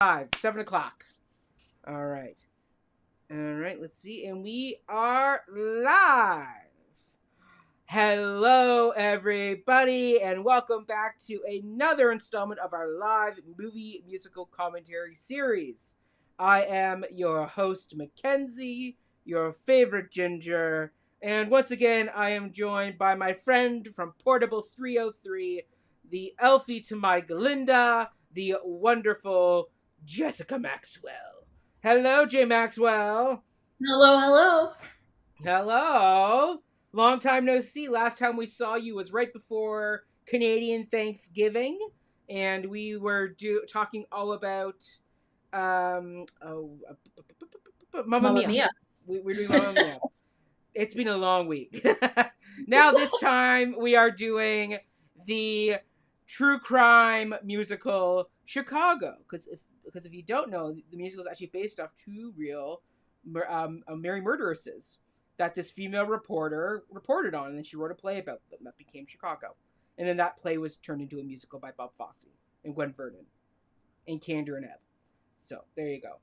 7 o'clock. All right. All right, let's see. And we are live. Hello, everybody, and welcome back to another installment of our live movie musical commentary series. I am your host, Mackenzie, your favorite ginger, and once again, I am joined by my friend from Portable 303, the Elfie to my Glinda, the wonderful Jessica Maxwell. Hello, J. Maxwell. Hello, hello. Hello. Long time no see. Last time we saw you was right before Canadian Thanksgiving, and we were talking all about Mamma Mamma Mia. Mia. We're doing Mamma Mia. It's been a long week. Now this time we are doing the true crime musical Chicago, because if you don't know, the musical is actually based off two real Mary murderesses that this female reporter reported on, and then she wrote a play about them that became Chicago. And then that play was turned into a musical by Bob Fosse and Gwen Verdon and Kander and Ebb. So there you go.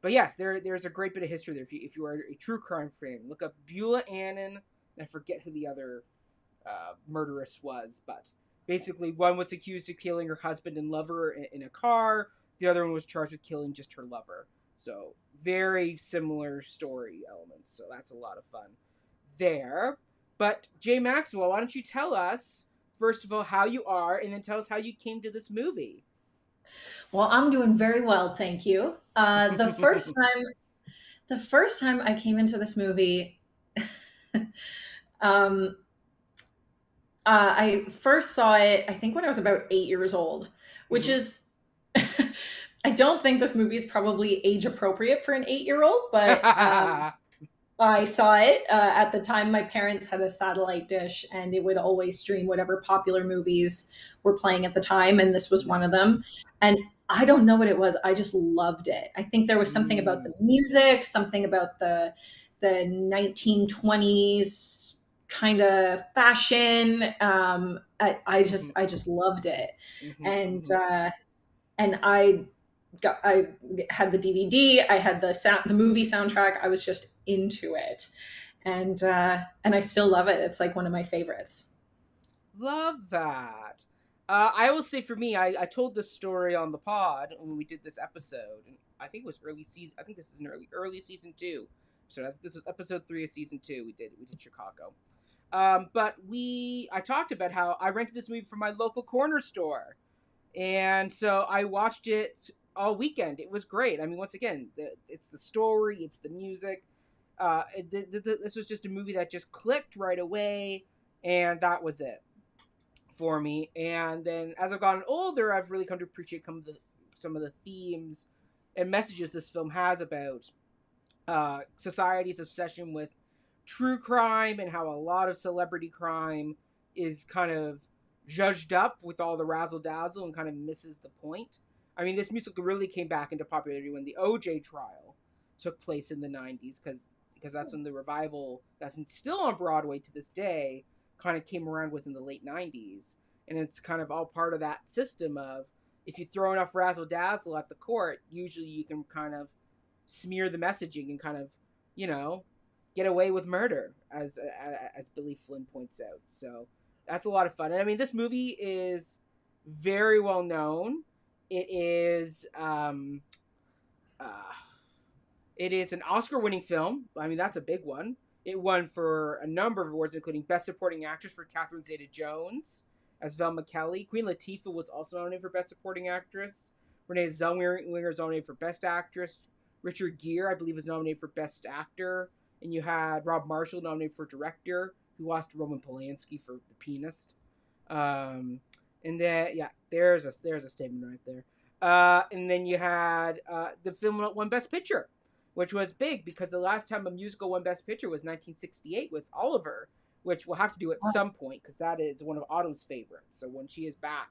But yes, there's a great bit of history there. If you are a true crime fan, look up Beulah Annan. I forget who the other murderess was, but basically one was accused of killing her husband and lover in a car. The other one was charged with killing just her lover. So very similar story elements. So that's a lot of fun there. But Jay Maxwell, why don't you tell us first of all how you are, and then tell us how you came to this movie. Well, I'm doing very well, thank you. The first time I came into this movie, um, I first saw it, I think when I was about 8 years old, which Mm-hmm. is, I don't think this movie is probably age appropriate for an 8-year-old, but I saw it. At the time, my parents had a satellite dish, and it would always stream whatever popular movies were playing at the time, and this was one of them. And I don't know what it was. I just loved it. I think there was something about the music, something about the 1920s kind of fashion. I just loved it, Mm-hmm, and mm-hmm. I had the DVD. I had the movie soundtrack. I was just into it, and I still love it. It's like one of my favorites. Love that. I will say for me, I told this story on the pod when we did this episode, and I think it was early season. I think this is an early season 2. So this was episode 3 of season 2. We did Chicago. But I talked about how I rented this movie from my local corner store, and so I watched it all weekend. It was great. I mean, once again, it's the story, it's the music. This was just a movie that just clicked right away, and that was it for me. And then as I've gotten older, I've really come to appreciate some of the themes and messages this film has about society's obsession with true crime and how a lot of celebrity crime is kind of judged up with all the razzle dazzle and kind of misses the point. I mean, this musical really came back into popularity when the OJ trial took place in the 90s, because that's when the revival that's still on Broadway to this day kind of came around, was in the late 90s. And it's kind of all part of that system of, if you throw enough razzle dazzle at the court, usually you can kind of smear the messaging and kind of, you know, get away with murder, as Billy Flynn points out. So that's a lot of fun. And I mean, this movie is very well known. It is uh, it is an Oscar-winning film. I mean, that's a big one. It won for a number of awards, including Best Supporting Actress for Catherine Zeta-Jones as Velma Kelly. Queen Latifah was also nominated for Best Supporting Actress. Renee Zellweger was nominated for Best Actress. Richard Gere, I believe, was nominated for Best Actor. And you had Rob Marshall nominated for Director, who lost to Roman Polanski for The Pianist. And then, yeah, there's a statement right there. And then you had the film won Best Picture, which was big because the last time a musical won Best Picture was 1968 with Oliver, which we'll have to do at some point because that is one of Autumn's favorites. So when she is back,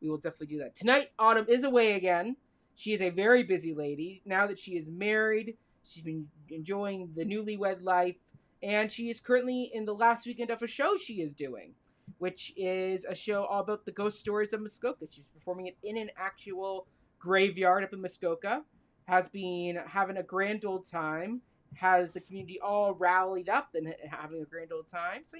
we will definitely do that. Tonight, Autumn is away again. She is a very busy lady. Now that she is married, she's been enjoying the newlywed life, and she is currently in the last weekend of a show she is doing, which is a show all about the ghost stories of Muskoka. She's performing it in an actual graveyard up in Muskoka, has been having a grand old time, has the community all rallied up and having a grand old time. So,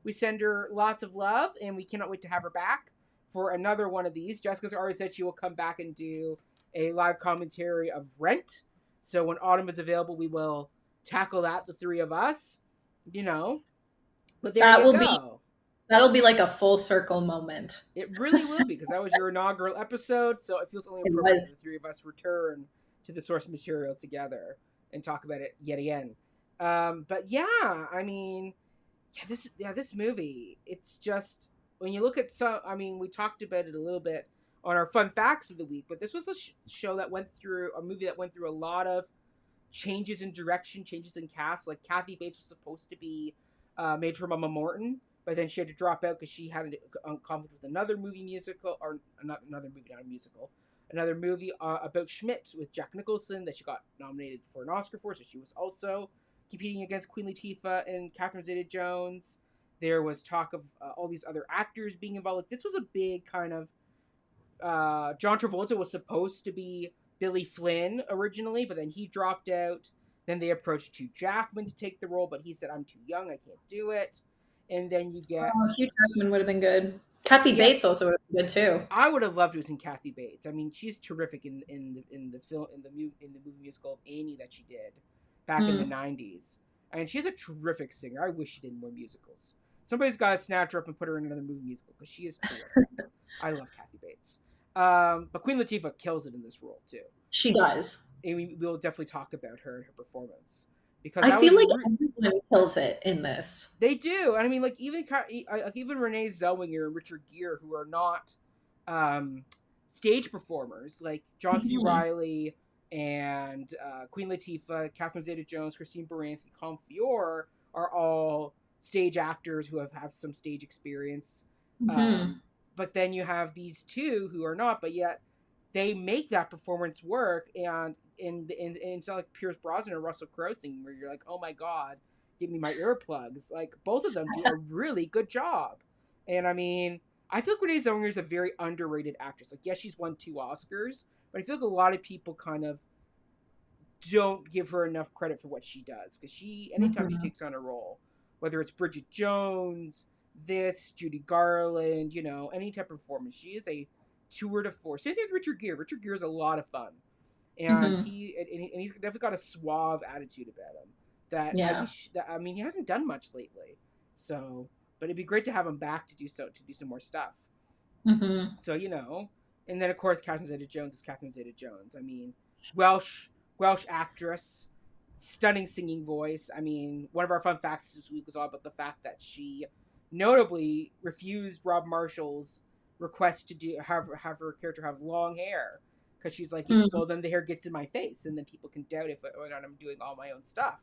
we send her lots of love, and we cannot wait to have her back for another one of these. Jessica's already said she will come back and do a live commentary of Rent. So when autumn is available, we will tackle that, the three of us, you know. But there That you will be go. that'll be like a full circle moment. It really will be, because that was your inaugural episode, so it feels only It appropriate that was. the three of us return to the source material together and talk about it yet again. But yeah, I mean, this movie, it's just, when you look at some, I mean, we talked about it a little bit on our fun facts of the week, but this was a show that went through a movie that went through a lot of changes in direction, changes in cast. Like Kathy Bates was supposed to be Major Mama Morton, but then she had to drop out because she had a conflict with another movie musical, or not another movie, not a musical, another movie about Schmidt with Jack Nicholson that she got nominated for an Oscar for. So she was also competing against Queen Latifah and Catherine Zeta-Jones. There was talk of all these other actors being involved. Like, this was a big kind of John Travolta was supposed to be Billy Flynn originally, but then he dropped out. Then they approached Hugh Jackman to take the role, but he said, "I'm too young, I can't do it." And then you get, Oh, Hugh Jackman would have been good. Kathy yeah, Bates also would have been good too. I would have loved to have seen Kathy Bates. I mean, she's terrific in the film, in the movie musical of Annie that she did back in the '90s. And she's a terrific singer. I wish she did more musicals. Somebody's got to snatch her up and put her in another movie musical, because she is terrific. I love Kathy Bates. But Queen Latifah kills it in this role too. She does. And we'll definitely talk about her and her performance, because I that feel was like everyone kills it in this. they do. And I mean, like, even Renee Zellweger and Richard Gere, who are not stage performers, like John C. Reilly and Queen Latifah, Catherine Zeta-Jones, Christine Baranski, Colm Feore, are all stage actors who have some stage experience. But then you have these two who are not, but yet they make that performance work. And it's not like Pierce Brosnan or Russell Crowe singing, where you're like, oh my god, give me my earplugs. Like, both of them do a really good job. And I mean, I feel like Renee Zellweger is a very underrated actress. Like, yes, she's won 2 Oscars, but I feel like a lot of people kind of don't give her enough credit for what she does. Because anytime she takes on a role, whether it's Bridget Jones, Judy Garland, any type of performance, she is a tour de force. Same thing with Richard Gere. Richard Gere is a lot of fun. And he's definitely got a suave attitude about him. I mean, he hasn't done much lately. So, but it'd be great to have him back to do some more stuff. So, and then of course Catherine Zeta-Jones is Catherine Zeta-Jones. I mean, Welsh actress, stunning singing voice. I mean, one of our fun facts this week was all about the fact that she notably refused Rob Marshall's request to have her character have long hair, because she's like, well, then the hair gets in my face, and then people can doubt if I'm doing all my own stuff.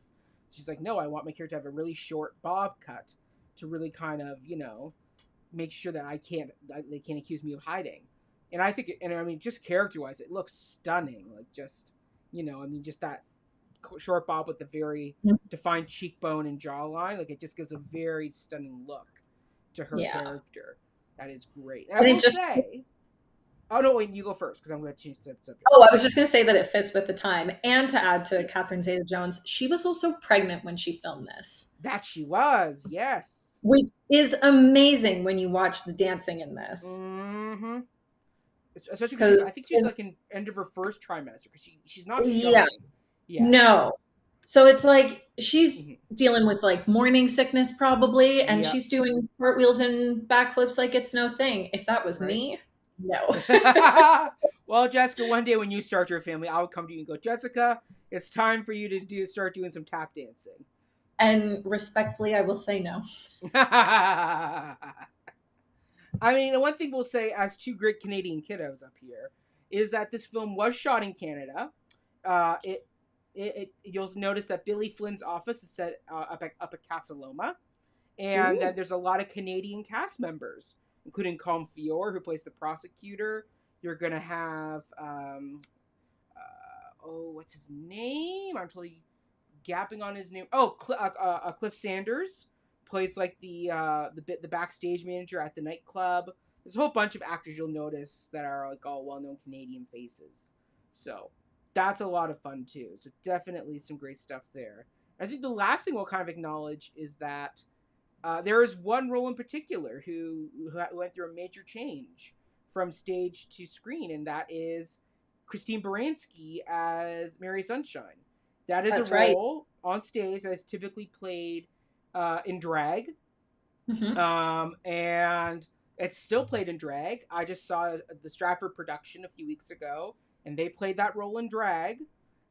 She's like, no, I want my character to have a really short bob cut to really kind of, make sure that they can't accuse me of hiding. And I think, and I mean, just character-wise, it looks stunning. Like, just, I mean, just that short bob with the very defined cheekbone and jawline, like, it just gives a very stunning look to her character. That is great. And I will say, oh no, wait, you go first, because I'm going to change the subject. Oh, I was just going to say that it fits with the time. And to add to Catherine Zeta-Jones, she was also pregnant when she filmed this. That she was, yes. Which is amazing when you watch the dancing in this. Mm-hmm. Especially because I think she's like in end of her first trimester, because she's not showing. Yeah. No. So it's like she's dealing with like morning sickness probably, and she's doing cartwheels and backflips like it's no thing. If that was me, no. Well, Jessica, one day when you start your family, I'll come to you and go, Jessica, it's time for you to start doing some tap dancing. And respectfully, I will say no. I mean, the one thing we'll say as 2 great Canadian kiddos up here is that this film was shot in Canada. You'll notice that Billy Flynn's office is set up at Casa Loma, and that there's a lot of Canadian cast members, including Colm Feore, who plays the prosecutor. You're gonna have what's his name? I'm totally gapping on his name. Oh, Cliff Sanders plays like the backstage manager at the nightclub. there's a whole bunch of actors you'll notice that are like all well-known Canadian faces. So that's a lot of fun too. So definitely some great stuff there. I think the last thing we'll kind of acknowledge is that there is one role in particular who went through a major change from stage to screen, and that is Christine Baranski as Mary Sunshine. That is a That's right. role on stage that is typically played in drag, Mm-hmm. and it's still played in drag. I just saw the Stratford production a few weeks ago, and they played that role in drag.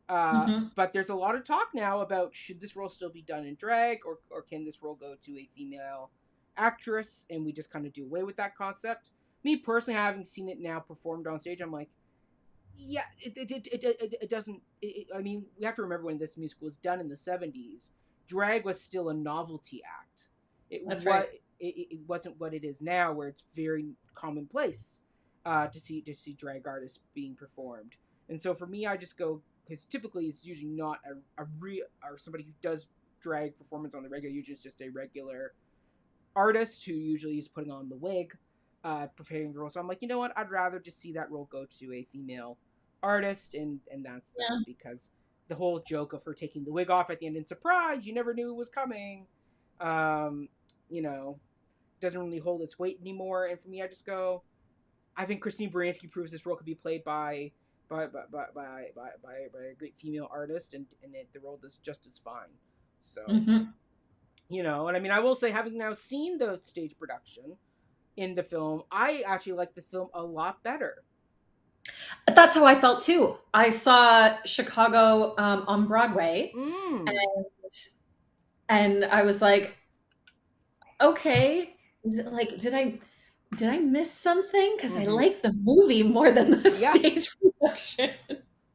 Mm-hmm. But there's a lot of talk now about should this role still be done in drag, or can this role go to a female actress, and we just kind of do away with that concept. Me personally, having seen it now performed on stage, I'm like, yeah, it doesn't. I mean, we have to remember when this musical was done in the '70s, drag was still a novelty act. It That's was right. it wasn't what it is now, where it's very commonplace to see drag artists being performed. And so for me, I just go because typically it's usually not a real or somebody who does drag performance on the regular. Usually it's just a regular artist who usually is putting on the wig, preparing the role. So I'm like, you know what? I'd rather just see that role go to a female artist, and that's that, Yeah. because the whole joke of her taking the wig off at the end and surprise, you never knew it was coming, um, you know, doesn't really hold its weight anymore. And for me, I just go, I think Christine Baranski proves this role could be played by a great female artist, and the role does just as fine. So, Mm-hmm. and I mean, I will say, having now seen the stage production in the film, I actually like the film a lot better. That's how I felt too. I saw Chicago on Broadway, Mm. and I was like, okay, like did I miss something? Because I Mm-hmm. like the movie more than the Yeah, stage production.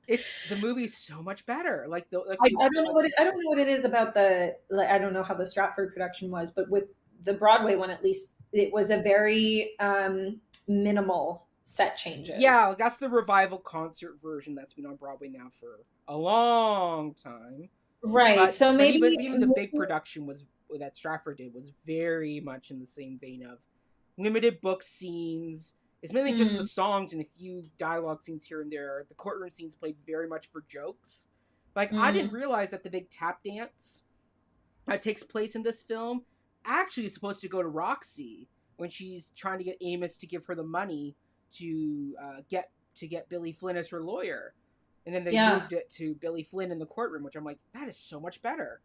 the movie's so much better. Like I don't know what I don't know what it is about the like I don't know how the Stratford production was, but with the Broadway one at least, it was a very minimal set changes. yeah, that's the revival concert version that's been on Broadway now for a long time. Right. But So but maybe, even but even the big production was that Stratford did was very much in the same vein of limited book scenes. It's mainly just the mm, songs and a few dialogue scenes here and there. The courtroom scenes played very much for jokes. Like, I didn't mm, realize that the big tap dance that takes place in this film actually is supposed to go to Roxy when she's trying to get Amos to give her the money to get Billy Flynn as her lawyer. And then they yeah. moved it to Billy Flynn in the courtroom, which I'm like, that is so much better.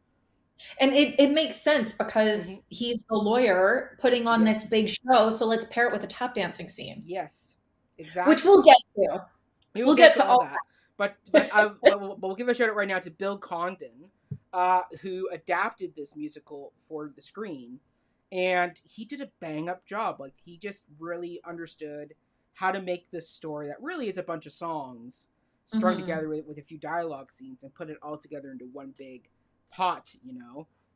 And it makes sense Mm-hmm. because he's the lawyer putting on this Yes. big show. So let's pair it with a tap dancing scene, Yes. which Exactly. we'll get to. We will We'll get get to to all all that, but we'll give a shout out right now to Bill Condon, who adapted this musical for the screen, and he did a bang up job. Like, he just really understood how to make this story that really is a bunch of songs that. strung Hmm. together with a few dialogue scenes and put it all together into one big pot.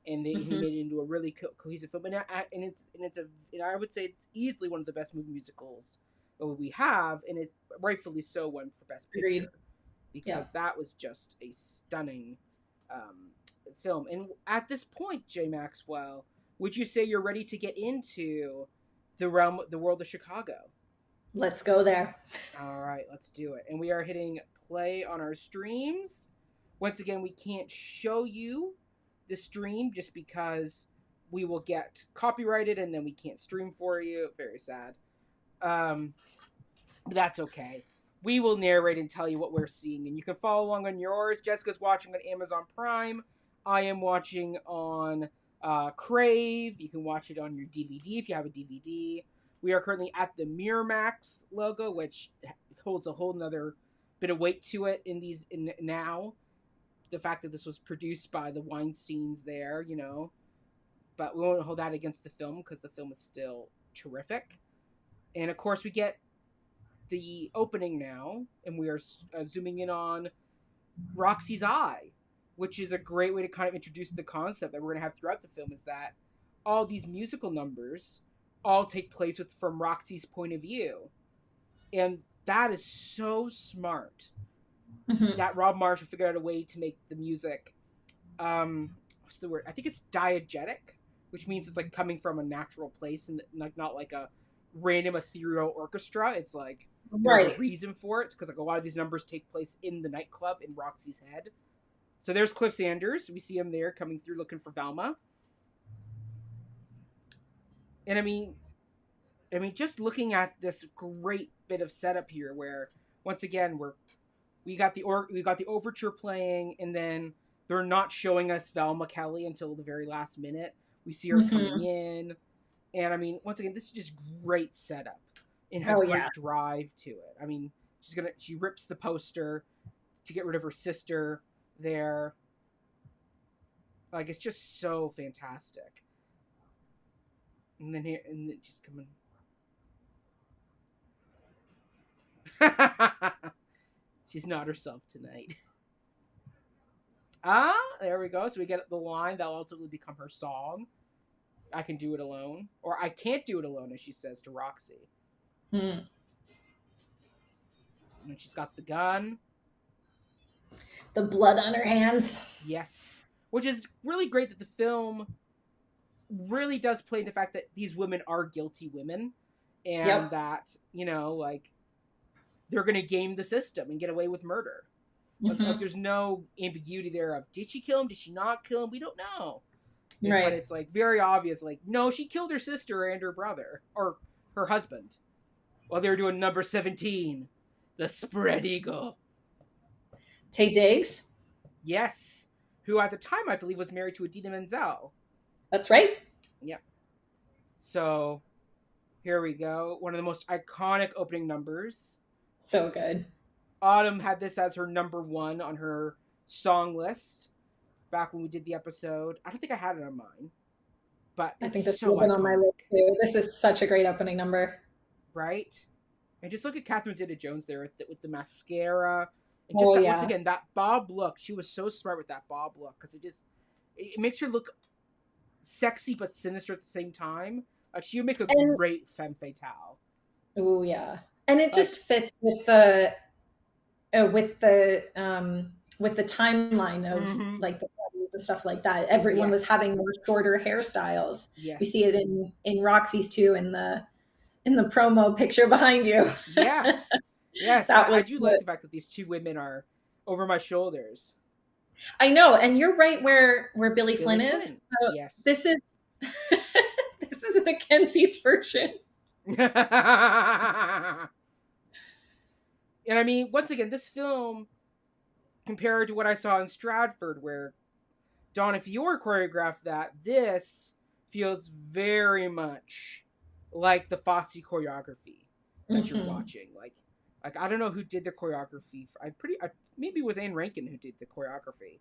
And he Hmm. made it into a really cohesive film, and I would say it's easily one of the best movie musicals we have, and it rightfully so won for Best Agreed. Picture, Yeah. because that was just a stunning um, film. And at this point, Jay Maxwell, would you say you're ready to get into the world of Chicago? Let's go there. All right, let's do it. And we are hitting play on our streams. Once again, we can't show you the stream just because we will get copyrighted and then we can't stream for you. Very sad. Um, but that's okay. We will narrate and tell you what we're seeing, and you can follow along on yours. Jessica's watching on Amazon Prime. I am watching on Crave. You can watch it on your DVD if you have a DVD. We are currently at the Miramax logo, which holds a whole nother bit of weight to it in now. The fact that this was produced by the Weinsteins there. But we won't hold that against the film because the film is still terrific. And of course, we get the opening now, and we are zooming in on Roxy's eye, which is a great way to kind of introduce the concept that we're going to have throughout the film. Is that all these musical numbers all take place from Roxy's point of view, and that is so smart Hmm. that Rob Marshall figured out a way to make the music. What's the word? I think it's diegetic, which means it's like coming from a natural place and not like a random ethereal orchestra. It's like there's a Right. reason for it because like a lot of these numbers take place in the nightclub in Roxy's head. So there's Cliff Sanders. We see him there coming through looking for Velma. And I mean, just looking at this great bit of setup here, where once again we got the overture playing, and then they're not showing us Velma Kelly until the very last minute. We see her coming Mm-hmm. in, and I mean, once again, this is just great setup and has Oh yeah. great drive to it. I mean, she rips the poster to get rid of her sister there. Like it's just so fantastic. And then here, and then she's coming. She's not herself tonight. Ah, there we go. So we get the line that will ultimately become her song. I can do it alone. Or I can't do it alone, as she says to Roxy. Mm. And then she's got the gun. The blood on her hands. Yes. Which is really great that the film really does play the fact that these women are guilty women. And Yep. that, like, they're going to game the system and get away with murder. Like, Mm-hmm. there's no ambiguity there of did she kill him? Did she not kill him? We don't know. But Right. it's like very obvious. Like, no, she killed her sister and her brother or her husband while they were doing number 17, the spread eagle. Tay Diggs. Yes, who at the time I believe was married to Adina Menzel. That's right. Yep. So here we go. One of the most iconic opening numbers. So good. Autumn had this as her number one on her song list back when we did the episode. I don't think I had it on mine, but I think it's this would so have been on my iconic, list too. This is such a great opening number. right? And just look at Catherine Zeta-Jones there with the mascara and just Oh that once yeah. again that bob look. She was so smart with that bob look because it makes her look sexy but sinister at the same time. Like she would make a And great femme fatale. oh yeah. And it Like just fits with the timeline of mm-hmm. like the parties and stuff like that. Everyone was Yes, having more shorter hairstyles. We see yes, it in Roxy's too in the promo picture behind you. yes, yes. That I was do like the, the fact that these two women are over my shoulders. I know, and you're right where Billy Billy Flynn Flynn. is. So Yes. this is this is Mackenzie's version. And I mean, once again, this film compared to what I saw in Stratford, where Donna Fiore choreographed that, this feels very much like the Fosse choreography that you're Hmm. watching. Like I don't know who did the choreography. Maybe it was Anne Rankin who did the choreography.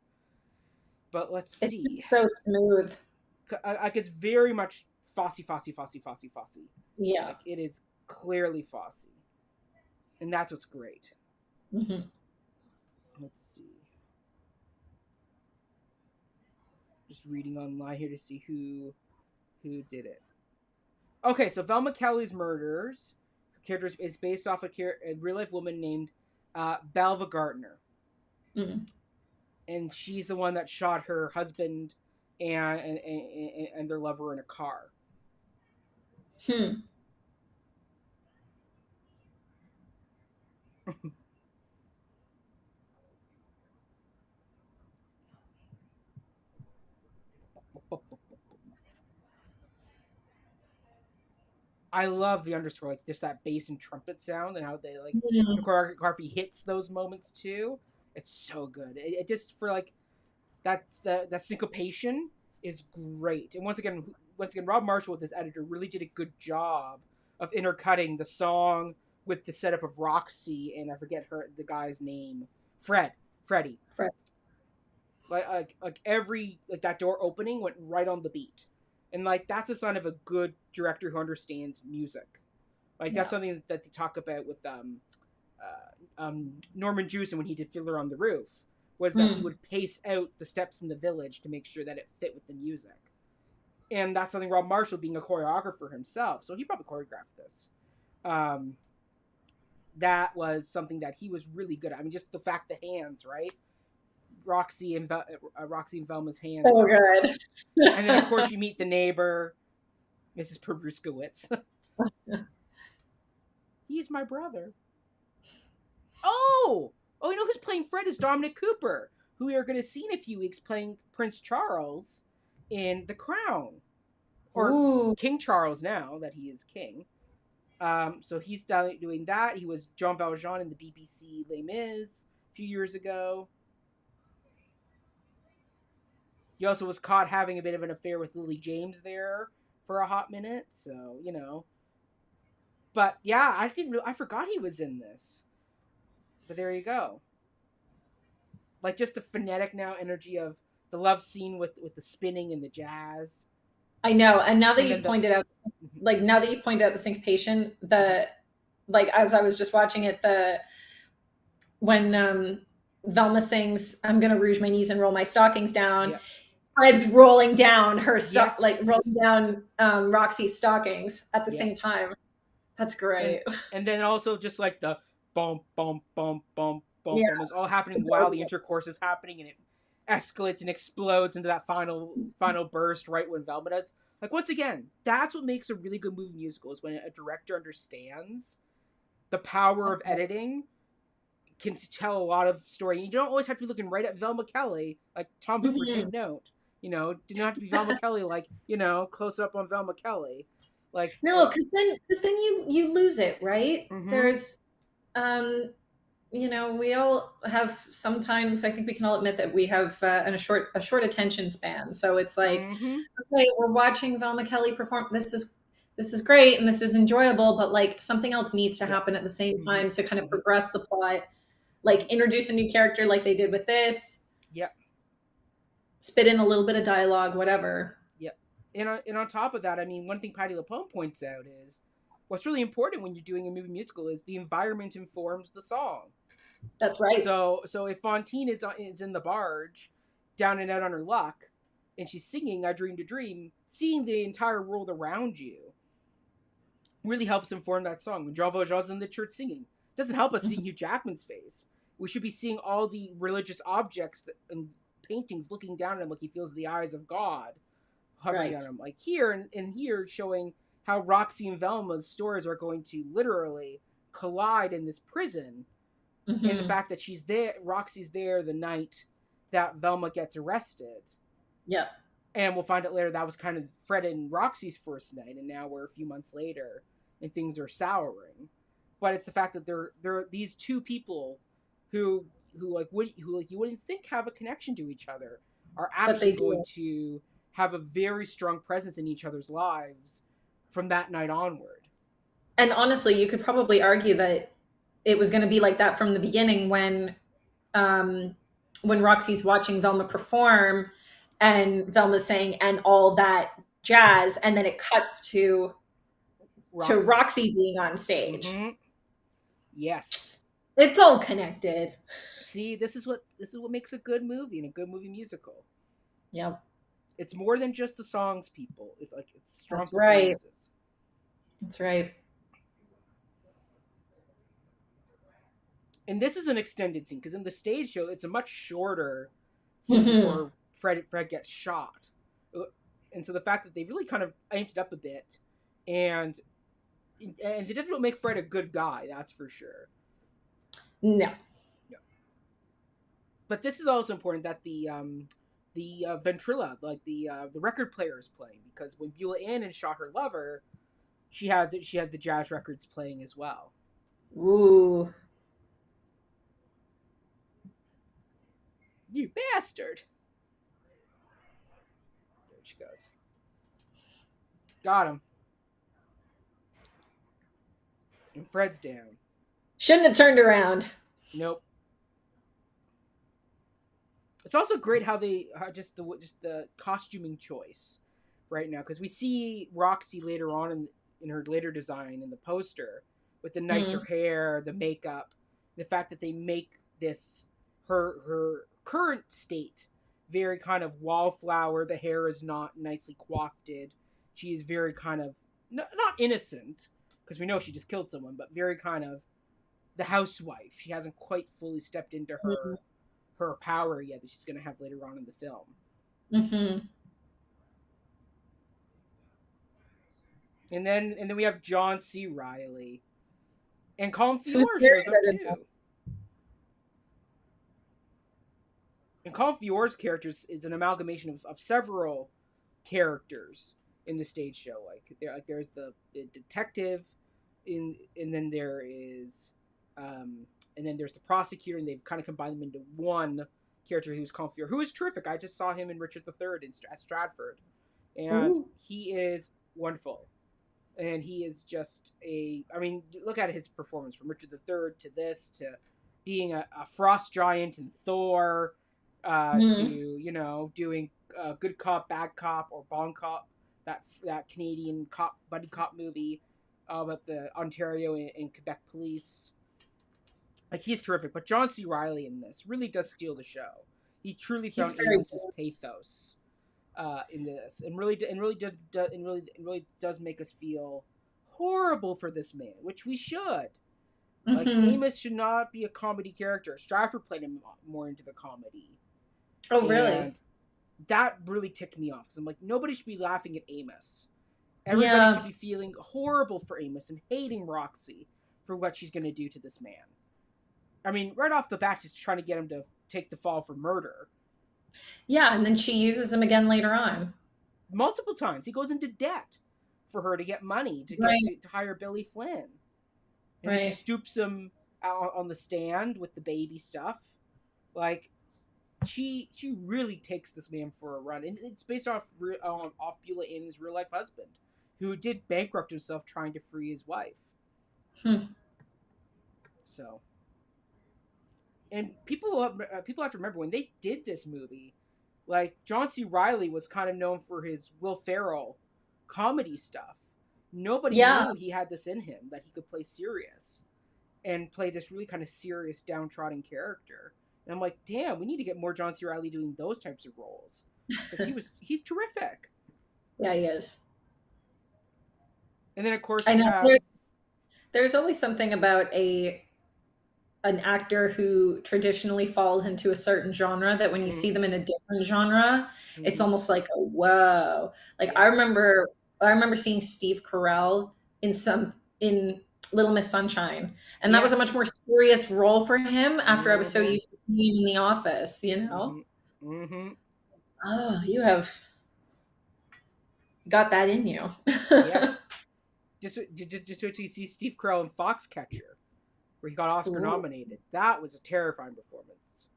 But let's It's see. just so smooth. Like it's very much Fosse, Fosse, Fosse, Fosse, Fosse. Yeah. Like it is clearly Fosse, and that's what's great. Hmm. Let's see. Just reading online here to see who did it. Okay, so Velma Kelly's murders character is based off a real life woman named Belva Gardner, Mm. and she's the one that shot her husband and their lover in a car. Hmm. I love the underscore, like just that bass and trumpet sound, and how they like the Mm. choreography hits those moments too. It's so good. It just for like that syncopation is great. And once again, Rob Marshall with his editor really did a good job of intercutting the song with the setup of Roxy and I forget the guy's name, Freddie. Fred. Like every like that door opening went right on the beat, and like that's a sign of a good director who understands music. Like that's Yeah. something that they talk about with Norman Jewison when he did Fiddler on the Roof, was that he Mm. would pace out the steps in the village to make sure that it fit with the music. And that's something Rob Marshall, being a choreographer himself, so he probably choreographed this. Um, that was something that he was really good at. I mean, just the fact the hands, right? Roxy and Velma's hands So up top, good. and then of course you meet the neighbor, Mrs. Peruskowitz. He's my brother. Oh! Oh, you know who's playing Fred is Dominic Cooper, who we are going to see in a few weeks playing Prince Charles in The Crown. Or Ooh. King Charles now that he is king. So he's doing that. He was Jean Valjean in the BBC Les Mis a few years ago. He also was caught having a bit of an affair with Lily James there for a hot minute. So, you know. But yeah, I forgot he was in this. But there you go. Like just the phonetic now energy of the love scene with the spinning and the jazz. I know. And now that And you then the pointed out, like now that you pointed out the syncopation, the like as I was just watching it, the when Velma sings, "I'm gonna rouge my knees and roll my stockings down." yeah. Fred's rolling down her like Yes. rolling down Roxy's stockings at the Yeah. same time. That's and great. and then also just like the bump bump bump bump bump Yeah. bump is all happening while the intercourse is happening, and it escalates and explodes into that final burst right when Velma does. Like once again, that's what makes a really good movie musical is when a director understands the power of editing, can tell a lot of story. You don't always have to be looking right at Velma Kelly, like Tom Hooper, Mhm. take note. You know, did not have to be Velma Kelly, like, you know, close up on Velma Kelly. No, because then you lose it, right? mm-hmm, There's um we all have sometimes. I think we can all admit that we have a short attention span. So it's like, mm-hmm, okay, we're watching Velma Kelly perform. This is great and this is enjoyable, but like something else needs to yeah, happen at the same mm-hmm, time to kind of mm-hmm, progress the plot. Like mm-hmm, introduce a new character, like they did with this. yeah. Spit in a little bit of dialogue, whatever. Yep. And on top of that, I mean, one thing Patty LuPone points out is what's really important when you're doing a movie musical is the environment informs the song. That's right. So if Fontaine is in the barge, down and out on her luck, and she's singing "I Dreamed a Dream," seeing the entire world around you really helps inform that song. When Jean Valjean's in the church singing, it doesn't help us seeing Hugh Jackman's face. We should be seeing all the religious objects and paintings looking down at him like he feels the eyes of God hovering on Right. him. Like here and here showing how Roxy and Velma's stories are going to literally collide in this prison. And the Hmm. fact that Roxy's there the night that Velma gets arrested. Yeah. And we'll find out later that was kind of Fred and Roxy's first night, and now we're a few months later and things are souring. But it's the fact that they're these two people who you wouldn't think have a connection to each other are But actually they going do. to have a very strong presence in each other's lives from that night onward. And honestly, you could probably argue that it was going to be like that from the beginning um, when Roxy's watching Velma perform and Velma's saying and all that jazz, and then it cuts to Roxy. Roxy being on stage. Mm-hmm. Yes. It's all connected. See, this is what makes a good movie and a good movie musical. Yep, It's more than just the songs, people. It's strong that's right. performances. That's right. And this is an extended scene because in the stage show it's a much shorter scene Hmm. before Fred gets shot. And so the fact that they really kind of amped it up a bit, and they definitely make Fred a good guy, that's for sure. No. Yeah. But this is also important that the ventrilla, like the record player, is playing because when Beulah Annan shot her lover, she had the jazz records playing as well. Ooh. You bastard! There she goes. Got him. And Fred's down. Shouldn't have turned around. Nope. It's also great how they just the costuming choice right now because we see Roxy later on in her later design in the poster with the nicer Mm. hair, the makeup, the fact that they make this her current state very kind of wallflower. The hair is not nicely coiffed. She is very kind of not innocent because we know she just killed someone, but very kind of the housewife. She hasn't quite fully stepped into her power yet that she's going to have later on in the film. Mm-hmm. And then we have John C. Riley. And Colin Who's Fior very shows up good in that. too. And Colin Fior's characters is an amalgamation of several characters in the stage show. There's the detective, and then there is, and then there's the prosecutor, and they've kind of combined them into one character who's Colin Fior, who is terrific. I just saw him in Richard III at Stratford, and Ooh. he is wonderful. And he is just I mean, look at his performance from Richard III to this to being a frost giant in Thor, to Mm. doing good cop, bad cop, or bon cop, that Canadian cop buddy cop movie about the Ontario and Quebec police. Like, he's terrific, but John C. Riley in this really does steal the show. He truly He's found very Amos's good. pathos in this, and really does make us feel horrible for this man, which we should. Like, Hmm. Amos should not be a comedy character. Stratford played him more into the comedy, Oh, really? and that really ticked me off because I'm like, nobody should be laughing at Amos. Everybody should Yeah. be feeling horrible for Amos and hating Roxy for what she's going to do to this man. I mean, right off the bat, she's trying to get him to take the fall for murder Yeah, and then she uses him again later on. multiple times. He goes into debt for her to get money to get Right. to hire Billy Flynn, and then she Right. stoops him out on the stand with the baby stuff. Like, she really takes this man for a run, and it's based off Beulah Ann's real life husband, who did bankrupt himself trying to free his wife. Hmm. So, and people have to remember when they did this movie, like, John C. Riley was kind of known for his Will Ferrell comedy stuff. Nobody Yeah. knew he had this in him, that he could play serious and play this really kind of serious, downtrodden character. And I'm like, damn, we need to get more John C. Riley doing those types of roles because he's terrific. Yeah, he is. And then of course I we know. have There's always something about a an actor who traditionally falls into a certain genre that when you mm, see them in a different genre, it's mm-hmm, almost like, oh, whoa. Like yeah, I remember seeing Steve Carell in Little Miss Sunshine. And that was yeah, a much more serious role for him after I was so mm-hmm, used to seeing him in The Office, you know? mm-hmm, mm-hmm, Oh, you have got that in you. yes. Just wait till you see Steve Carell in Foxcatcher, where he got Oscar Ooh. nominated. That was a terrifying performance.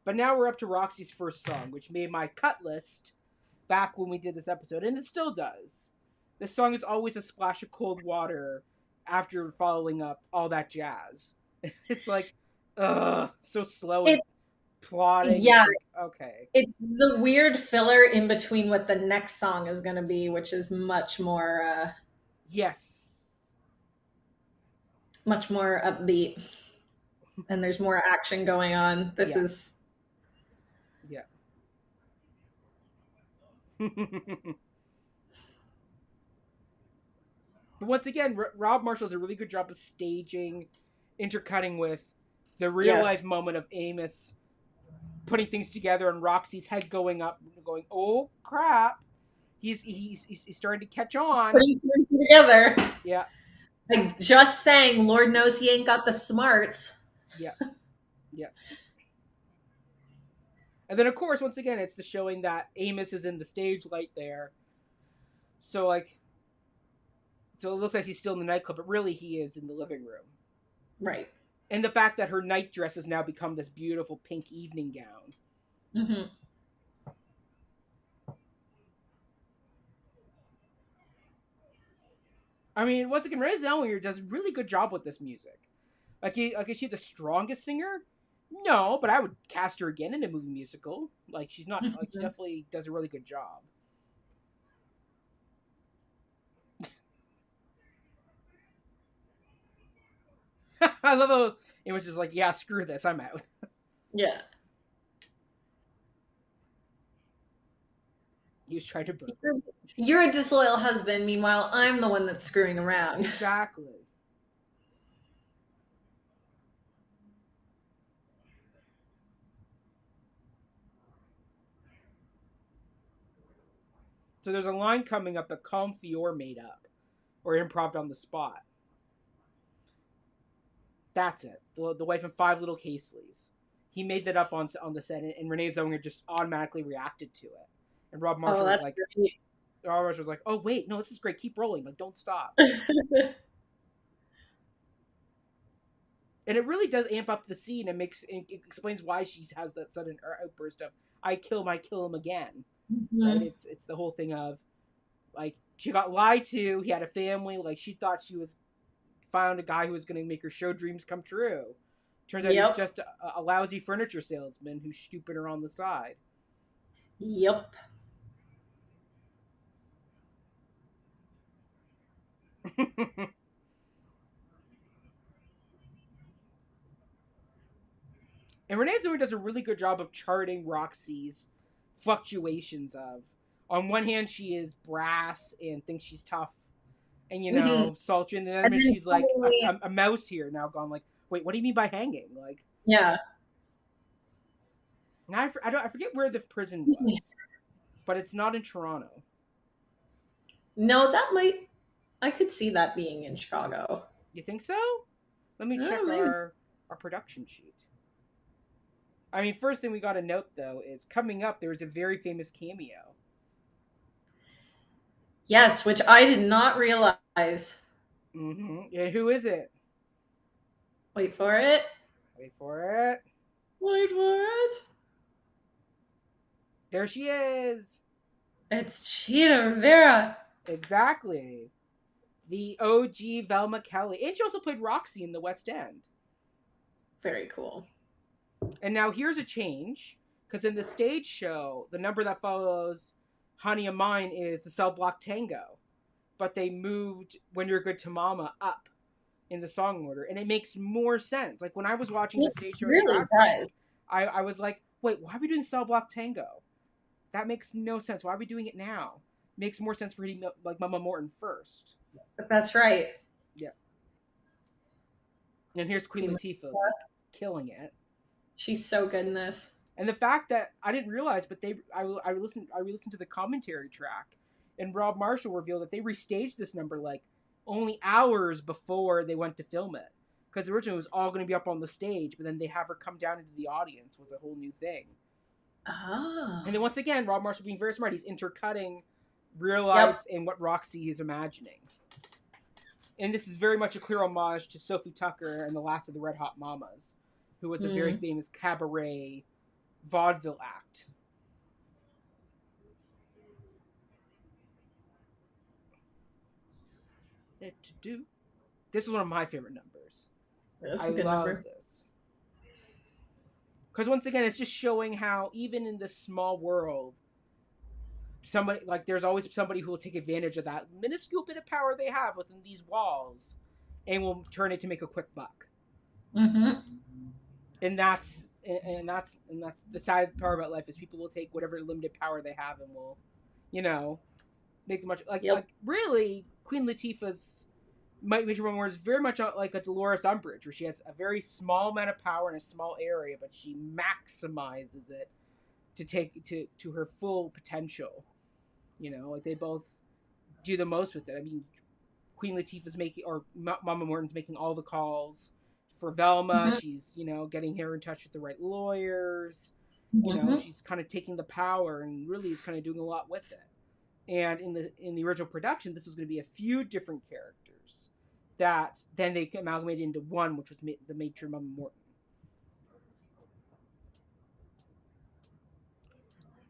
But now we're up to Roxy's first song, which made my cut list back when we did this episode, and it still does. This song is always a splash of cold water after following up all that jazz. It's like, so slow and It plodding. yeah, It's like, okay. it's the weird filler in between what the next song is going to be, which is Yes. much more upbeat, and there's more action going on. This Yeah. is Yeah. But once again, Rob Marshall does a really good job of staging, intercutting with the real life yes, moment of Amos putting things together and Roxy's head going up, going, "Oh crap!" He's starting to catch on. putting two and two together. Yeah, Like just saying, Lord knows he ain't got the smarts. yeah, yeah. And then of course, once again, it's the showing that Amos is in the stage light there. So like, so it looks like he's still in the nightclub, but really he is in the living room. Right. And the fact that her night dress has now become this beautiful pink evening gown. Mm-hmm. I mean, once again, Renee Zellweger does a really good job with this music. Is she the strongest singer? No, but I would cast her again in a movie musical. Like, she's not, like, she Mm-hmm. definitely does a really good job. I love how it was just like, yeah, screw this, I'm out. Yeah. He was trying to burn. You're a disloyal husband. Meanwhile, I'm the one that's screwing around. Exactly. So there's a line coming up that Colm Fior made up or improv on the spot. That's it. The wife and five little Casleys. He made that up on the set, and Renee Zellweger just automatically reacted to it. And Oh, that's great. Rob Marshall was like, "Oh wait, no, this is great. Keep rolling. Like, don't stop." And it really does amp up the scene and it explains why she has that sudden outburst of "I kill him again." Right? Mhm. It's the whole thing of like she got lied to. He had a family. Like she thought she was found a guy who was going to make her show dreams come true. Turns out he's Yep. just a lousy furniture salesman who's stupid her on the side. Yep. And Renee Zellweger does a really good job of charting Roxy's fluctuations of. On one hand, she is brass and thinks she's tough and, Hmm. sultry. And then And then she's like suddenly, a mouse here now gone like, wait, what do you mean by hanging? Like, yeah. and I forget where the prison Excuse me. was, but it's not in Toronto. No, that might. I could see that being in Chicago. You think so? Let me Oh, check maybe. our production sheet. I mean, first thing we got to note though is coming up there was a very famous cameo. Yes, which I did not realize. Yeah, who is it? Wait for it. Wait for it. Wait for it. There she is. It's Cheetah Rivera. Exactly. The OG Velma Kelly. And she also played Roxy in the West End. Very cool. And now here's a change. Because in the stage show, the number that follows Honey of Mine is the Cell Block Tango. But they moved When You're Good to Mama up in the song order. And it makes more sense. Like when I was watching the It stage show in really does. Stratford, I was like, wait, why are we doing Cell Block Tango? That makes no sense. Why are we doing it now? Makes more sense for hitting like Mama Morton first. That's right. Yeah. And here's Queen Queen Latifah, Latifah. like killing it. She's so good in this. And the fact that I didn't realize, but I listened to the commentary track, and Rob Marshall revealed that they restaged this number like only hours before they went to film it, because originally it was all going to be up on the stage, but then they have her come down into the audience was a whole new thing. Oh. And then once again, Rob Marshall being very smart, he's intercutting real life Yep. and what Roxy is imagining. And this is very much a clear homage to Sophie Tucker and the Last of the Red Hot Mamas, who was a very Mm. famous cabaret vaudeville act. This is one of my favorite numbers. That's I a good love number. this. Because once again, it's just showing how even in this small world, somebody like there's always somebody who will take advantage of that minuscule bit of power they have within these walls and will turn it to make a quick buck. Mm-hmm. And that's the sad part about life is people will take whatever limited power they have and will, you know, make much Yep. really Queen Latifah's Might Major One is very much like a Dolores Umbridge, where she has a very small amount of power in a small area, but she maximizes it to take to her full potential. Like they both do the most with it. I mean, Queen Latifah's making, or Mama Morton's making all the calls for Velma. Mm-hmm. She's getting her in touch with the right lawyers. Mm-hmm. She's kind of taking the power and really is kind of doing a lot with it. And in the original production, this was going to be a few different characters that then they amalgamated into one, which was the matron Mama Morton.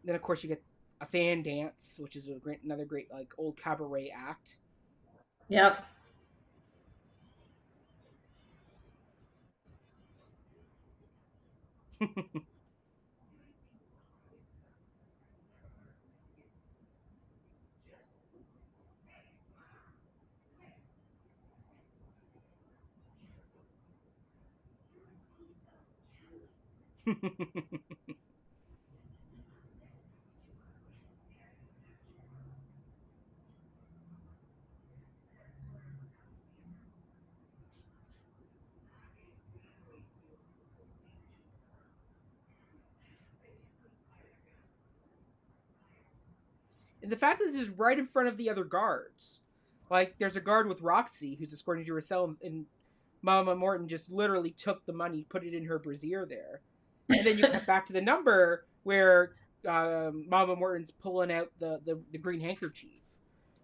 Then of course you get a fan dance, which is another great like old cabaret act. Yep. And the fact that this is right in front of the other guards, like there's a guard with Roxy who's escorting to her cell, and Mama Morton just literally took the money, put it in her brassiere there. And then you cut back to the number where Mama Morton's pulling out the green handkerchief.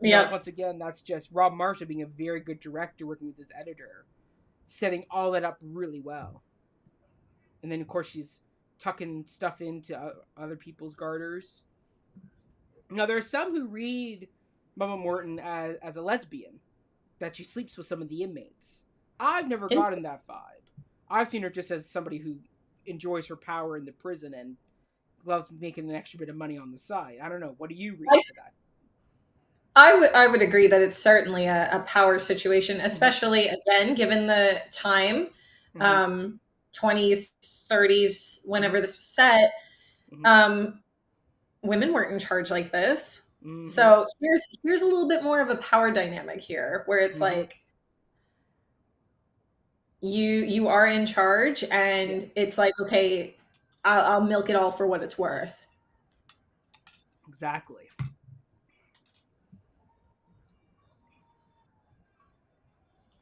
Yep. Once again, that's just Rob Marshall being a very good director working with his editor, setting all that up really well. And then, of course, she's tucking stuff into other people's garters. Now, there are some who read Mama Morton as a lesbian, that she sleeps with some of the inmates. I've never gotten that vibe. I've seen her just as somebody who enjoys her power in the prison and loves making an extra bit of money on the side. I don't know. What do you read for that? I would agree that it's certainly a power situation, especially again given the time, 20s, 30s, whenever this was set. Women weren't in charge like this. So here's a little bit more of a power dynamic here, where it's like you are in charge, and it's like, okay, I'll milk it all for what it's worth. Exactly.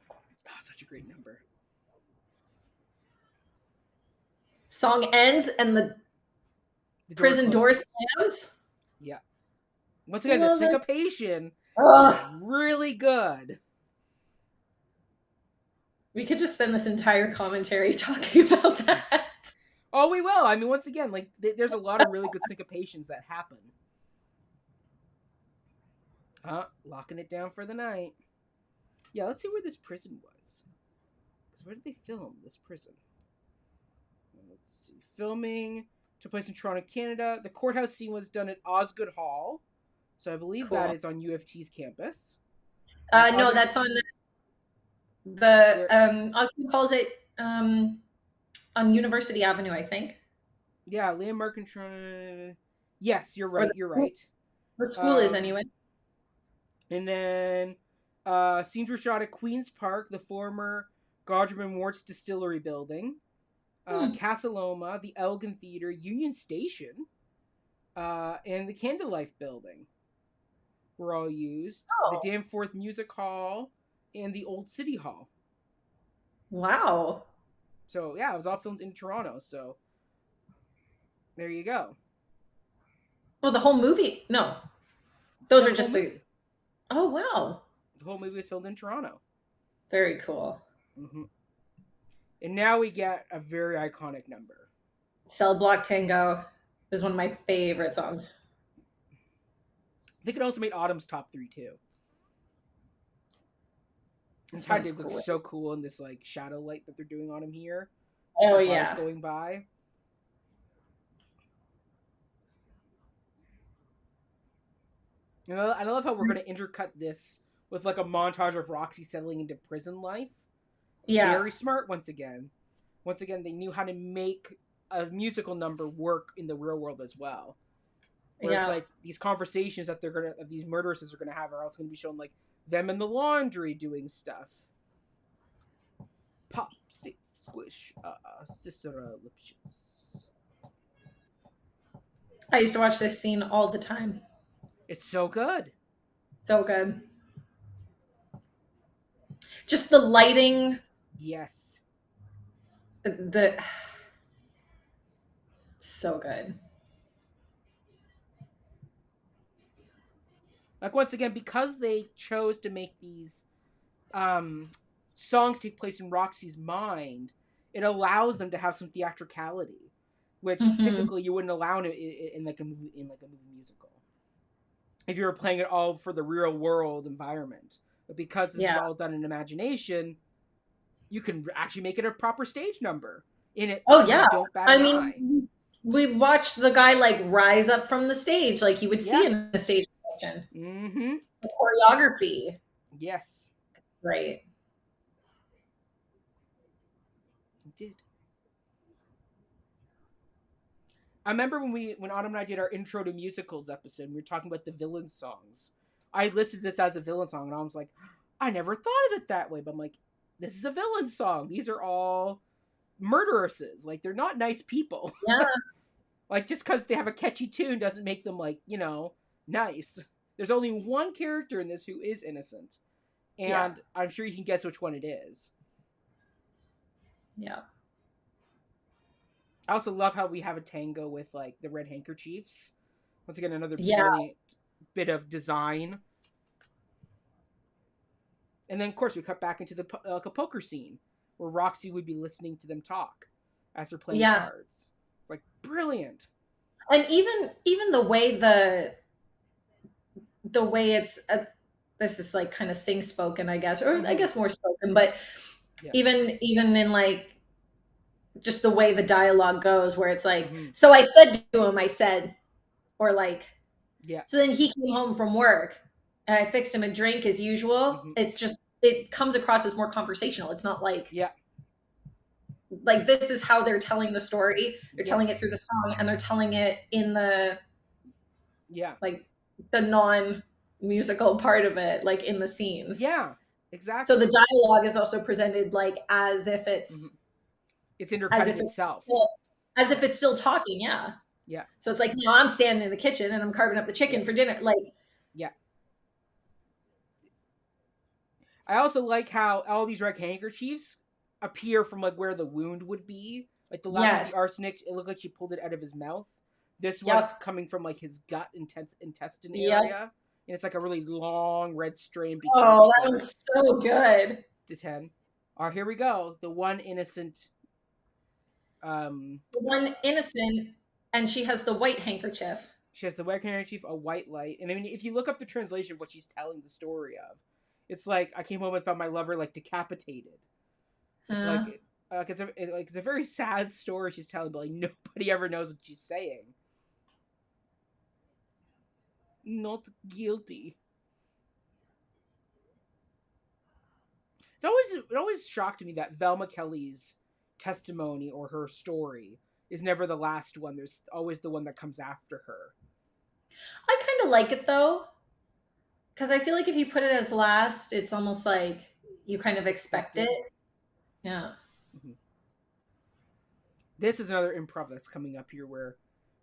Oh, such a great number. Song ends and the prison door slams. Yeah. Once again, the syncopation is really good. We could just spend this entire commentary talking about that. Oh, we will. I mean, once again, like there's a lot of really good syncopations that happen. Locking it down for the night. Yeah, let's see where this prison was. Because where did they film this prison? Let's see. Filming took place in Toronto, Canada. The courthouse scene was done at Osgood Hall. So I believe that is on U of T's campus. No, that's on the Osgood Hall's it on University Avenue, I think. Yeah, Landmark and Toronto. Yes, you're right. You're right. The school is anyway. And then scenes were shot at Queen's Park, the former Godgerman Warts Distillery building, Casa Loma, the Elgin Theater, Union Station, and the Candlelight building were all used. The Danforth Music Hall and the Old City Hall. Wow. So, yeah, it was all filmed in Toronto. So, there you go. Well, the whole movie? No. Those are just the... Oh, wow. The whole movie was filmed in Toronto. Very cool. And now we get a very iconic number. Cell Block Tango is one of my favorite songs. I think it also made Autumn's top 3 too. This how it looks so cool in this like shadow light that they're doing on him here. Oh yeah, going by. And I love how we're going to intercut this with like a montage of Roxy settling into prison life. Yeah, very smart. Once again, they knew how to make a musical number work in the real world as well. Where it's like these conversations that these murderesses are gonna have are also gonna be shown like them in the laundry doing stuff. Pop, sit, squish, Cicero lipshits. I used to watch this scene all the time. It's so good. So good. Just the lighting. Yes. So good. Like once again, because they chose to make these songs take place in Roxy's mind, it allows them to have some theatricality, which typically you wouldn't allow in like a movie musical. If you were playing it all for the real world environment, but because this is all done in imagination, you can actually make it a proper stage number in it. Oh yeah, I mean, we watched the guy like rise up from the stage, like you would see in a stage production. The choreography. Yes. Right. It did. I remember when Autumn and I did our intro to musicals episode, we were talking about the villain songs. I listed this as a villain song, and I was like, I never thought of it that way. But I'm like, this is a villain song. These are all murderesses. Like, they're not nice people. Yeah. Like, just because they have a catchy tune doesn't make them, like, nice. There's only one character in this who is innocent. And I'm sure you can guess which one it is. Yeah. I also love how we have a tango with like the red handkerchiefs. Once again, another Yeah. brilliant bit of design. And then, of course, we cut back into the like a poker scene where Roxy would be listening to them talk as they're playing Yeah. cards. It's like brilliant. And even the way it's this is like kind of sing spoken, I guess, or I Mm-hmm. guess more spoken, but Yeah. even in like just the way the dialogue goes, where it's like, Mm-hmm. so I said to him, I said, or like, Yeah. so then he came home from work and I fixed him a drink as usual. Mm-hmm. It's just, it comes across as more conversational. It's not Yeah. like this is how they're telling the story. They're telling it Yes. through the song and they're telling it in the Yeah. like the non musical part of it, like in the scenes. Yeah. So the Exactly. dialogue is also presented like Mm-hmm. It's as intercutting if it's itself. still, as if Yeah. it's still talking. Yeah. Yeah. So it's like, no, I'm standing in the kitchen and I'm carving up the Yeah. chicken for dinner. Like, Yeah. I also like how all these red handkerchiefs appear from like where the wound would be. Like the last one with yes. the arsenic, it looked like she pulled it out of his mouth. This one's Yep. coming from like his gut intestine Yep. area, and it's like a really long red strain because Oh, it's that like one's so good. the 10. All right, here we go. The one innocent. Um, The one innocent, and she has the white handkerchief. she has the red handkerchief, a white light, and I mean, if you look up the translation of what she's telling the story of, it's like I came home and found my lover like decapitated. It's Uh, like it's a very sad story she's telling, but like nobody ever knows what she's saying. Not guilty. It always shocked me that Velma Kelly's testimony or her story is never the last one. There's always the one that comes after her. I kind of like it though, because I feel like if you put it as last, it's almost like you kind of expect it. Expected. Yeah. Mm-hmm. This is another improv that's coming up here where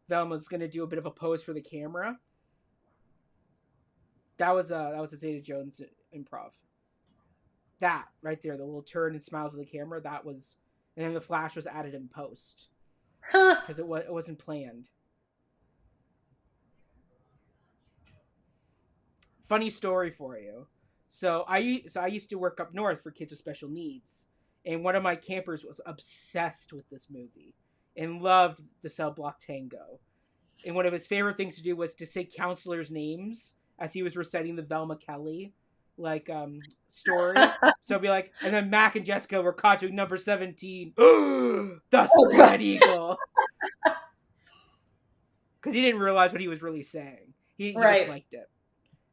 Velma's gonna do a bit of a pose for the camera. That was a Zeta Jones improv. That right there, the little turn and smile to the camera, that was, and then the flash was added in post Huh. because it wasn't planned. Funny story for you. So I used to work up north for kids with special needs, and one of my campers was obsessed with this movie and loved the Cell Block Tango. And one of his favorite things to do was to say counselors' names as he was reciting the Velma Kelly like story. So it'd be like, and then Mac and Jessica were caught doing number 17. The Oh, God. spread eagle. Because he didn't realize what he was really saying. He just Right. liked it.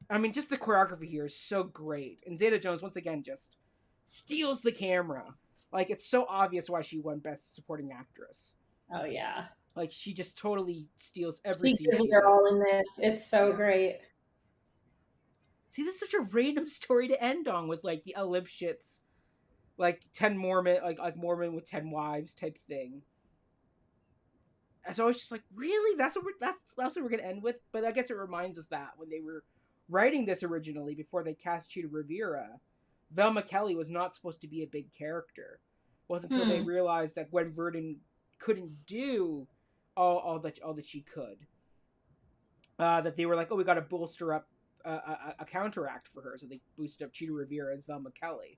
I mean, just the choreography here is so great. And Zeta Jones, once again, just steals the camera. Like, it's so obvious why she won Best Supporting Actress. Oh yeah. Like, she just totally steals every She scene gives she's her in. all in this. It's so Yeah. great. See, this is such a random story to end on with, like, the Lipschitz, like, 10 Mormon, like Mormon with 10 wives type thing. And so I was just like, really? That's what we're gonna end with? But I guess it reminds us that when they were writing this originally, before they cast Cheetah Rivera, Velma Kelly was not supposed to be a big character. It wasn't until they Hmm. realized that Gwen Verdon couldn't do all that she could. That they were like, oh, we got to bolster up a counteract for her, so they boosted up Cheetah Rivera as Velma Kelly,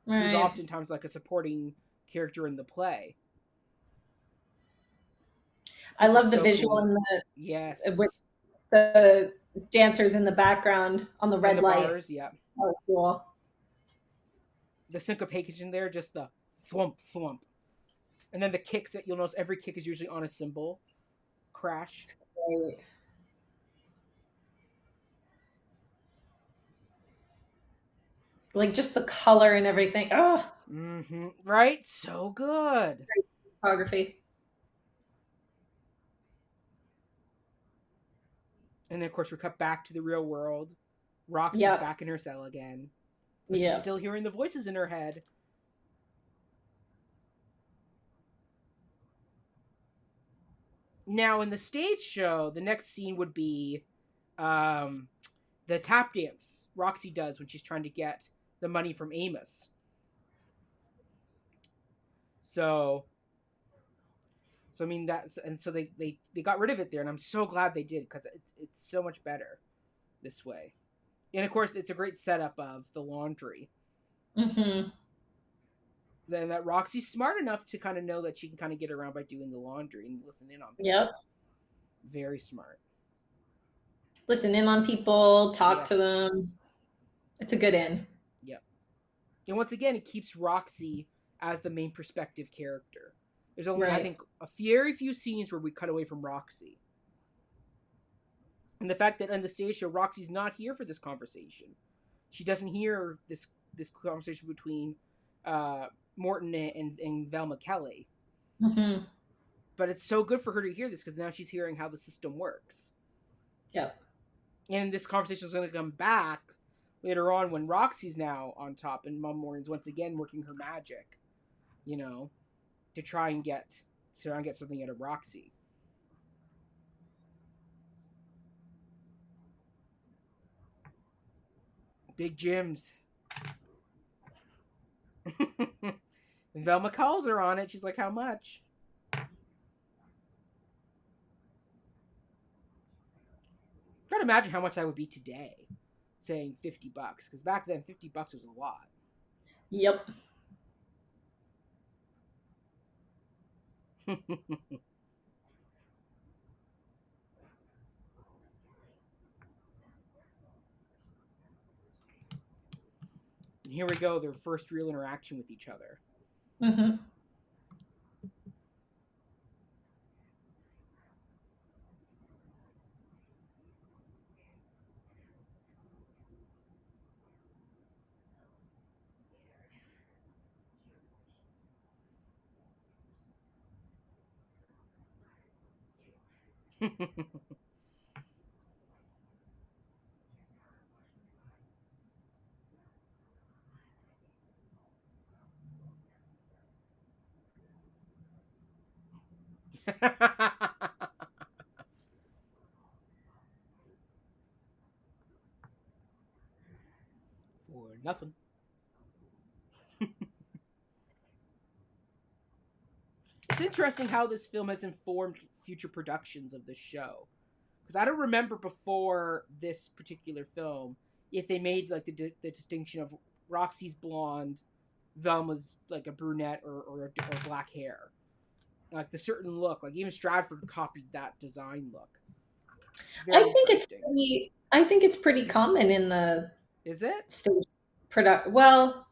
who's Right. oftentimes like a supporting character in the play. I This is love the so visual cool. and with Yes. the dancers in the background on the And red the light. bars, yeah. That was cool. The syncopation there, just the thwump thwump. And then the kicks that you'll notice every kick is usually on a cymbal. Crash. Great. Like just the color and everything. Oh, Mm-hmm. Right? So good. photography. And then of course we cut back to the real world. Roxy's Yep. back in her cell again. But she's Yep. still hearing the voices in her head. Now in the stage show, the next scene would be um, the tap dance Roxy does when she's trying to get the money from Amos. So I mean that's and so they got rid of it there, and I'm so glad they did because it's so much better this way. And of course, it's a great setup of the laundry. Mm-hmm. Then that Roxy's smart enough to kind of know that she can kind of get around by doing the laundry and listen in on people. Yep. Very smart. Listen in on people, talk to them. Yes. It's a good in. Yep. And once again, it keeps Roxy as the main perspective character. There's only, I Right. think, a very few scenes where we cut away from Roxy. And the fact that on the stage show, Roxy's not here for this conversation. She doesn't hear this conversation between uh, Morton and Velma Kelly. Mm-hmm. But it's so good for her to hear this because now she's hearing how the system works. Yep. And this conversation is going to come back later on when Roxy's now on top and Mom Morton's once again working her magic, you know, to try and get something out of Roxy. Big Jim's. And Velma calls her on it. She's like, "How much?" Try to imagine how much that would be today, saying $50, because back then $50 was a lot. Yep. And here we go, their first real interaction with each other. Mm-hmm. For nothing. It's interesting how this film has informed future productions of this show. Because I don't remember before this particular film if they made like the distinction of Roxy's blonde, Velma's like a brunette or black hair. Like the certain look, like even Stratford copied that design look. I Very think it's interesting. pretty common in the Is it? stage product. Well,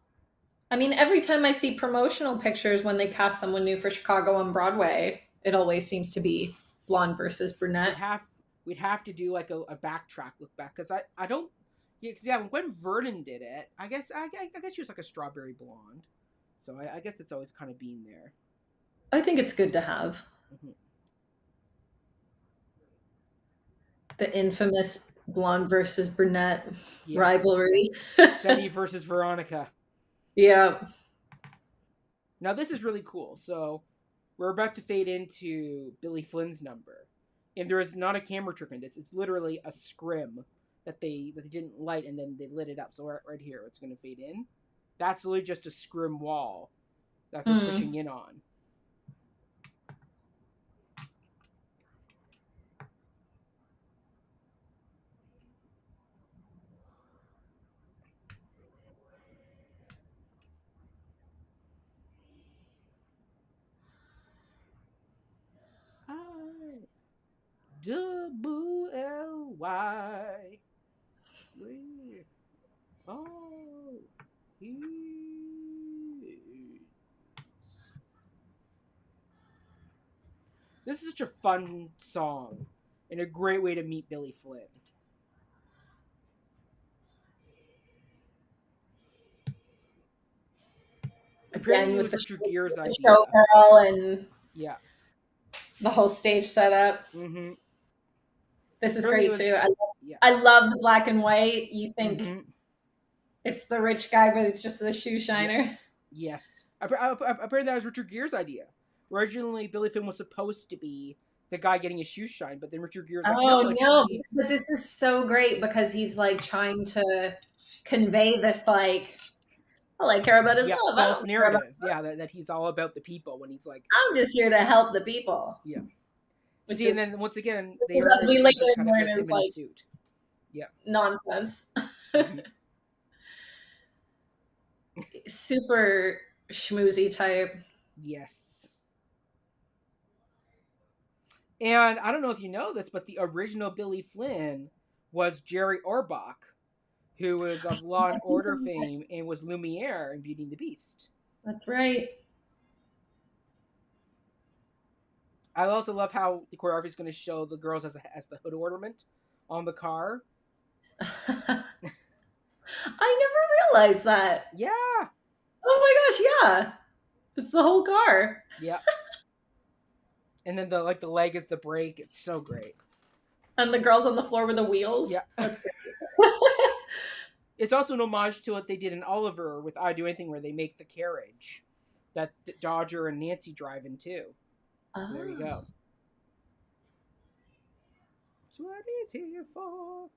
I mean, every time I see promotional pictures when they cast someone new for Chicago on Broadway, it always seems to be blonde versus We'd brunette. have we'd have to do like a backtrack look back because I don't yeah, cause yeah, when Vernon did it I guess she was like a strawberry blonde, so I guess it's always kind of been there. I think it's good to have Mm-hmm. the infamous blonde versus brunette Yes, rivalry. Betty versus Veronica. Yeah. Now this is really cool. So we're about to fade into Billy Flynn's number, and there is not a camera trick in this. It's literally a scrim that they didn't light and then they lit it up. So right here, it's going to fade in. That's literally just a scrim wall that they're Mm. pushing in on. I double L Y. Where are his? This is such a fun song and a great way to meet Billy Flynn. Apparently, Again it with was Richard Gere's the idea. showgirl and Yeah. the whole stage setup. Mm-hmm. This is Apparently, it great was. too. Yeah. I love the black and white. You think Mm-hmm. it's the rich guy, but it's just a shoe Yeah. shiner. Yes. Apparently, that was Richard Gere's idea. Originally, Billy Flynn was supposed to be the guy getting his shoes shined, but then Richard Gere's like, Oh no, it should no, be. but this is so great because he's like trying to convey this like, All I care about is Yeah, love. I false don't care about. narrative. Yeah, that he's all about the people when he's like, I'm just here to help the people. yeah. Which See, and then is, once again, which they is, as remember we the later paper cut it learn, with him is in the like suit. Yeah. nonsense. Hmm. Super schmoozy type. Yes. And I don't know if you know this, but the original Billy Flynn was Jerry Orbach, who was of Law and Order fame and was Lumiere in Beauty and the Beast. That's right. I also love how the choreography is going to show the girls as the hood ornament on the car. I never realized that. Yeah, Oh my gosh, yeah. It's the whole car. yeah. And then the leg is the brake. It's so great. And the girls on the floor with the Yeah. wheels. That's great. It's also an homage to what they did in Oliver with I Do Anything, where they make the carriage that Dodger and Nancy drive in too. So there you Oh. go. That's what he's here for.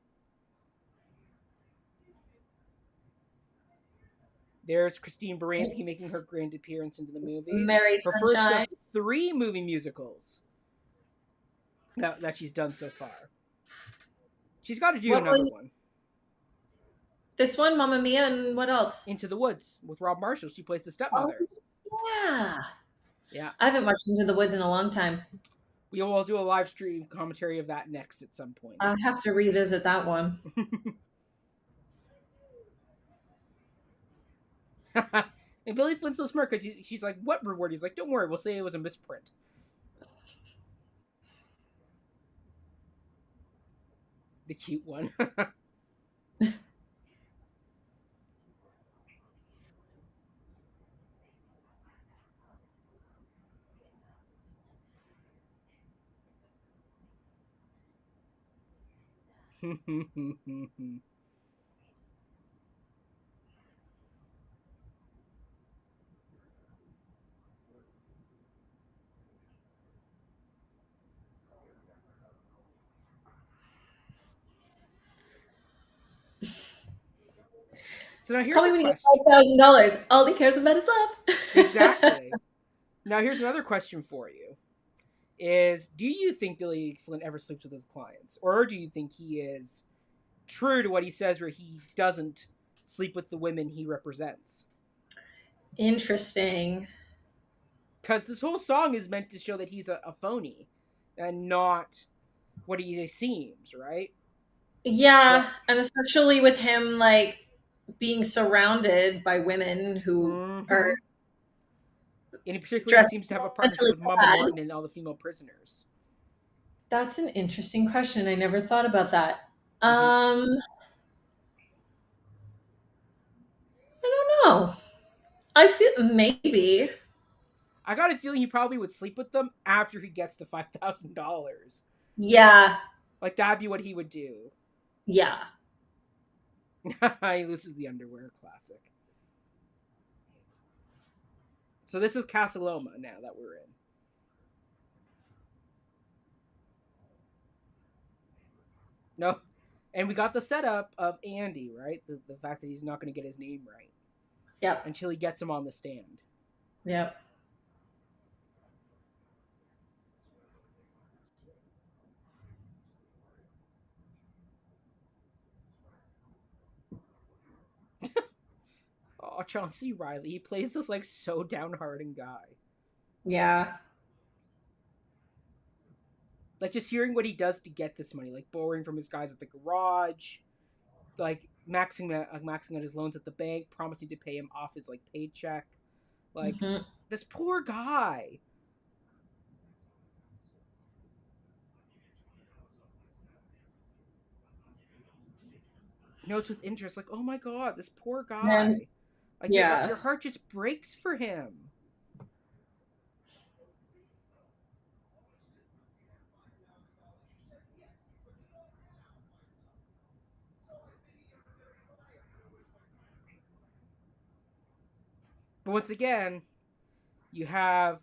There's Christine Baranski making her grand appearance into the movie. Merry Her first Sunshine. of 3 movie musicals that she's done so far. She's got to do What another was one. this one? Mamma Mia, and what else? Into the Woods with Rob Marshall. She plays the Oh, stepmother. yeah. Yeah. I haven't watched Into the Woods in a long time. We will do a live stream commentary of that next at some point. I'll have to revisit that one. And Billy Flynn's so smart because she's like, "What reward?" He's like, "Don't worry, we'll say it was a misprint." The cute one. So now here's Call me a when you get question. $5,000. All he cares about is love. Exactly. Now here's another question for you: Is do you think Billy Flynn ever sleeps with his clients, or do you think he is true to what he says, where he doesn't sleep with the women he represents? Interesting. Because this whole song is meant to show that he's a phony and not what he seems, right? Yeah, But and especially with him like being surrounded by women who are mm-hmm. And particularly, he dressed seems to have a partnership mentally with Mama clad. Norton and all the female prisoners. That's an interesting question. I never thought about that. Mm-hmm. I don't know. I feel maybe. I got a feeling he probably would sleep with them after he gets the $5,000. Yeah. Like that'd be what he would do. Yeah. He loses the underwear, classic. So this is Casa Loma now that we're in. No, and we got the setup of Andy, right? The fact that he's not going to get his name right Yep. until he gets him on the stand. Yep. Oh, John C. Riley, he plays this like so downhearted guy. Yeah. Like just hearing what he does to get this money, like borrowing from his guys at the garage, like maxing out his loans at the bank, promising to pay him off his like paycheck. Like Hmm. this poor guy. Notes with interest, like, oh my god, this poor And guy. Like yeah. your heart just breaks for him. But once again, you have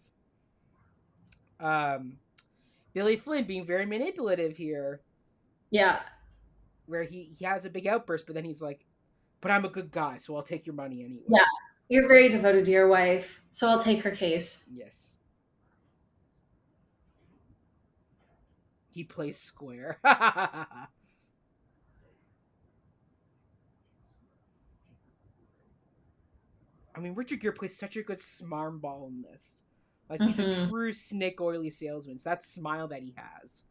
um, Billy Flynn being very manipulative here, Yeah. where he has a big outburst, but then he's like, "But I'm a good guy, so I'll take your money Yeah. anyway." You're very devoted to your wife, so I'll take her case. Yes. He plays square. I mean, Richard Gere plays such a good smarmball in this. Like, he's a Hmm. true snake oily salesman. It's that smile that he has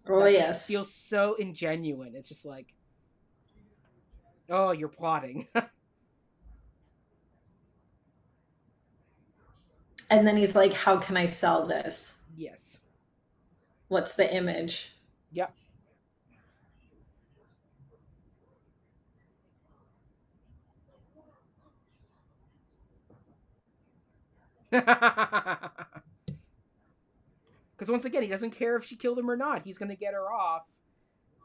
Oh, that just yes. feels so ingenuine. It's just like, oh, you're plotting. And then he's like, how can I sell this? Yes. What's the image? Yep. Because once again, he doesn't care if she killed him or not. He's going to get her off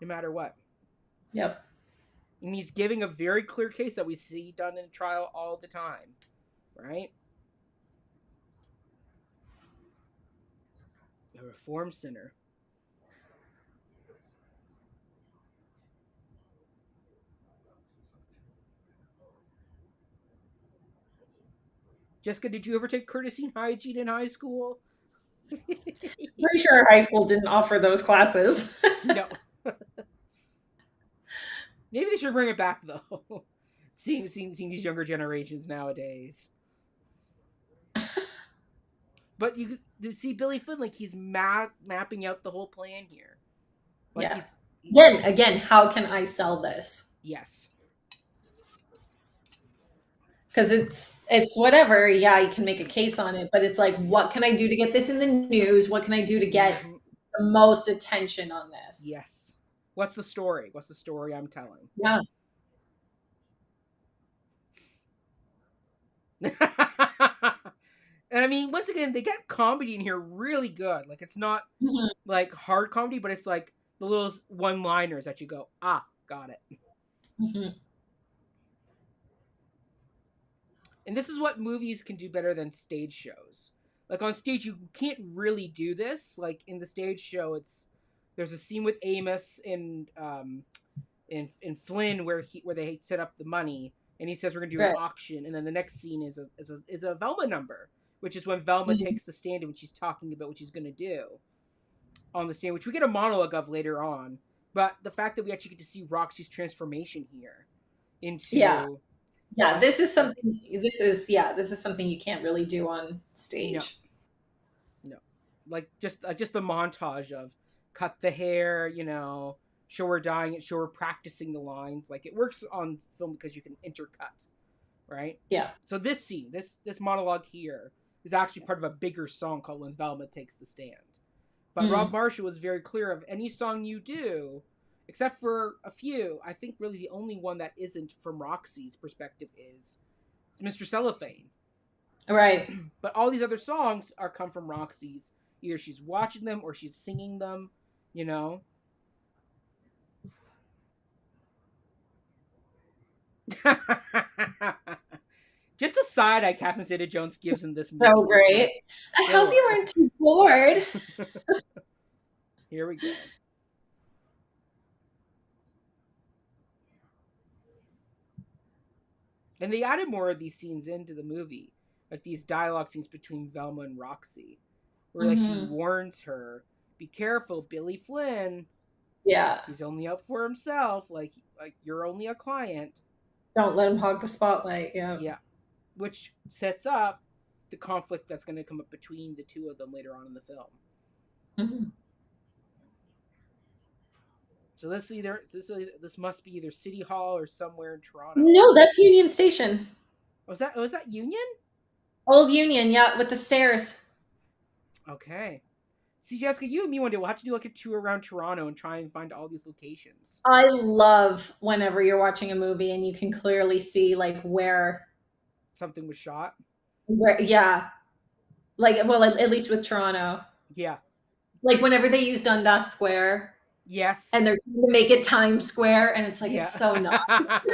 no matter what. Yep. And he's giving a very clear case that we see done in trial all the time, right? A reform sinner. Jessica, did you ever take courtesy hygiene in high school? Pretty sure high school didn't offer those classes. No. Maybe they should bring it back though. Seeing these younger generations nowadays. But you see Billy Flynn, like he's mapping out the whole plan here. Like Yeah. he's Again, how can I sell this? yes. Because it's whatever. Yeah, you can make a case on it, but it's like, what can I do to get this in the news? What can I do to get Mm-hmm. the most attention on this? Yes. What's the story? What's the story I'm telling? Yeah. And I mean, once again, they get comedy in here really good. Like it's not Mhm. like hard comedy, but it's like the little one-liners that you go, ah, got it. Mhm. And this is what movies can do better than stage shows. Like on stage, you can't really do this. Like in the stage show, it's there's a scene with Amos in Flynn where they set up the money, and he says we're gonna do an Right. auction, and then the next scene is a Velma number, which is when Velma Mhm. takes the stand and when she's talking about what she's gonna do on the stand, which we get a monologue of later on. But the fact that we actually get to see Roxy's transformation here Yeah. into Yeah. uh, This is something you can't really do on no, stage. no, like just the montage of cut the hair, show her dying it, show her practicing the lines. Like it works on film because you can intercut, right? Yeah. So this scene, this monologue here, is actually part of a bigger song called "When Velma Takes the Stand." But Rob Mm. Marshall was very clear of any song you do, except for a few. I think really the only one that isn't from Roxy's perspective is Mr. Cellophane. Right. But all these other songs are come from Roxy's. Either she's watching them or she's singing them. You know. Just the side eye Catherine Zeta-Jones gives in this movie So is like great. I hope you filler. weren't too bored. Here we go. And they added more of these scenes into the movie, like these dialogue scenes between Velma and Roxy, where like she Hmm. warns her, "Be careful, Billy Flynn. Yeah. He's only up for himself. Like you're only a client." Don't let him hog the spotlight. Yeah. Yeah, which sets up the conflict that's going to come up between the two of them later on in the film. Mhm. So this must be either City Hall or somewhere in Toronto. No, that's Union Station. Was that Union? Old Union, yeah, with the stairs. Okay. See, Jessica, you and me one day we'll have to do like a tour around Toronto and try and find all these locations. I love whenever you're watching a movie and you can clearly see like Something was shot. yeah, like well, at least with Toronto, Yeah. like whenever they use Dundas Square and Yes. they're trying to make it Times Square, and it's like Yeah. it's so not.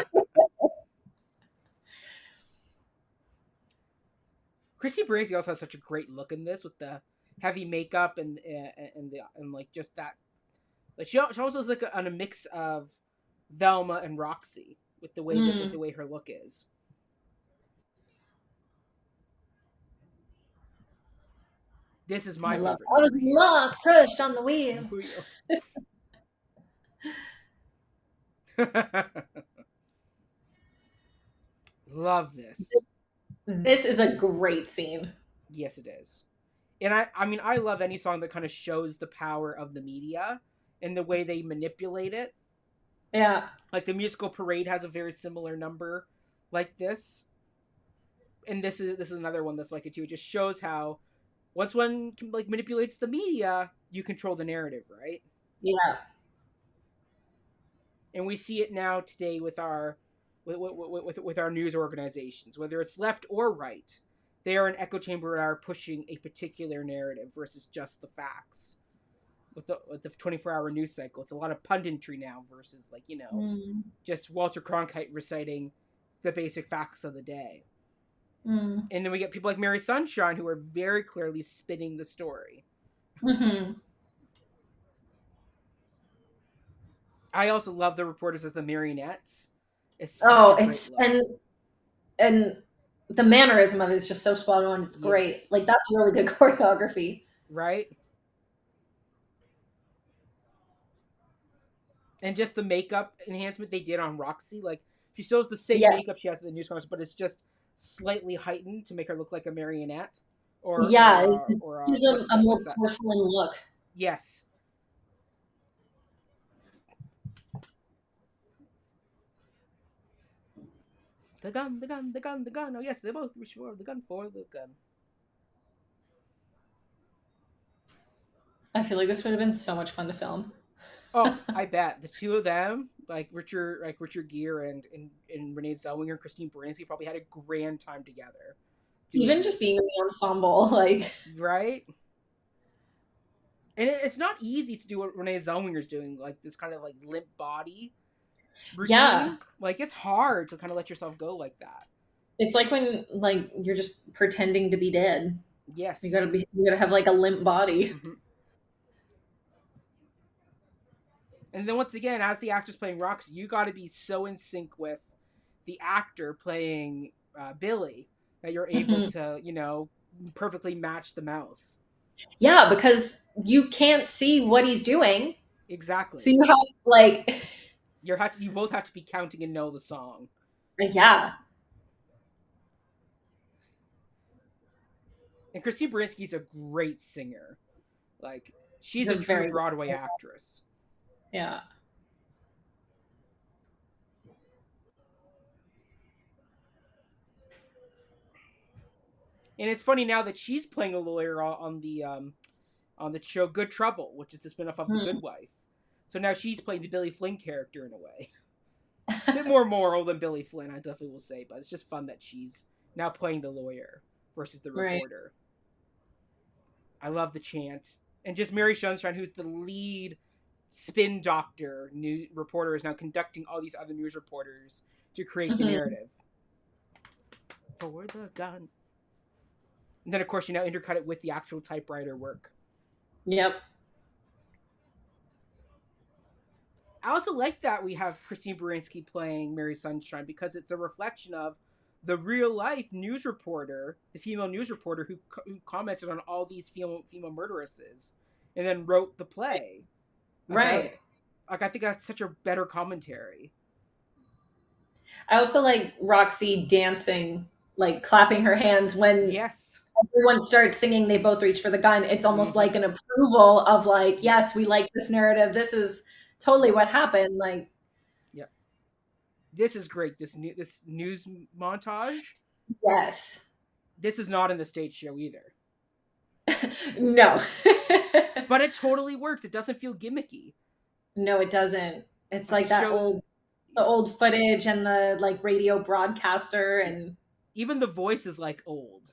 Christy Bracey also has such a great look in this with the heavy makeup and like just that. Like she also is like on a mix of Velma and Roxy with the way Mm. her look is. This is I my love. favorite I was number in here. love, crushed on the wheel. Love this. This is a great scene. Yes, it is. And I mean, I love any song that kind of shows the power of the media and the way they manipulate it. Yeah. Like the musical Parade has a very similar number like this, and this is another one that's like it too. It just shows how once one like manipulates the media, you control the narrative, right? Yeah. And we see it now today with our with our news organizations, whether it's left or right. They are an echo chamber that are pushing a particular narrative versus just the facts. With the 24-hour news cycle, it's a lot of punditry now versus like Mm. just Walter Cronkite reciting the basic facts of the day. Mm. And then we get people like Mary Sunshine who are very clearly spinning the story. Mm-hmm. I also love the reporters as the marionettes. It's such Oh, a great it's look. and the mannerism of it is just so spot on. It's great. Yes. Like that's really good choreography. Right? And just the makeup enhancement they did on Roxy, like she still has the same Yeah. makeup she has in the news commercials, but it's just slightly heightened to make her look like a marionette, Yeah. It or gives what's a that? more What's that? porcelain look. Yes, the gun, the gun, the gun, the gun. Oh yes, they both reach for the gun for the gun. I feel like this would have been so much fun to film. Oh, I bet the two of them, like Richard Gere and Renee Zellweger and Christine Baranski, probably had a grand time together doing Even just being this, in the ensemble, like right? And it's not easy to do what Renee Zellweger's doing, like this kind of like limp body yeah. routine. Like it's hard to kind of let yourself go like that. It's like when like you're just pretending to be dead. Yes. You gotta have like a limp body. Hmm. And then once again, as the actress playing Roxy, you got to be so in sync with the actor playing Billy that you're able Hmm. to, perfectly match the mouth. Yeah, because you can't see what he's doing. So Exactly. you have like You both have to be counting and know the song. yeah. And Christine Baranski's a great singer. Like He's she's a a true very Broadway actress. yeah. And it's funny now that she's playing a lawyer on the show Good Trouble, which is the spinoff of The Hmm. Good Wife. So now she's playing the Billy Flynn character in a way. A bit more moral than Billy Flynn, I definitely will say, but it's just fun that she's now playing the lawyer versus the Right. reporter. I love the chant. And just Mary Sunshine, who's the lead spin doctor news reporter, is now conducting all these other news reporters to create the Hmm. narrative. For the gun. And then, of course, you now intercut it with the actual typewriter work. Yep. I also like that we have Christine Baranski playing Mary Sunshine because it's a reflection of the real life news reporter, the female news reporter who commented on all these female murderesses, and then wrote the play about Right. it. Like I think that's such a better commentary. I also like Roxy dancing, like clapping her hands when Yes. everyone starts singing they both reach for the gun. It's almost Mm-hmm. like an approval of like, Yep. yes, we like this narrative. This is totally what happened. Like, Yep. This is great. This news montage. yes. This is not in the stage show either, No. but it totally works. It doesn't feel gimmicky. No, it doesn't. It's Like like it that shows. old the old footage and the like radio broadcaster Yeah. and Even the voice is like old.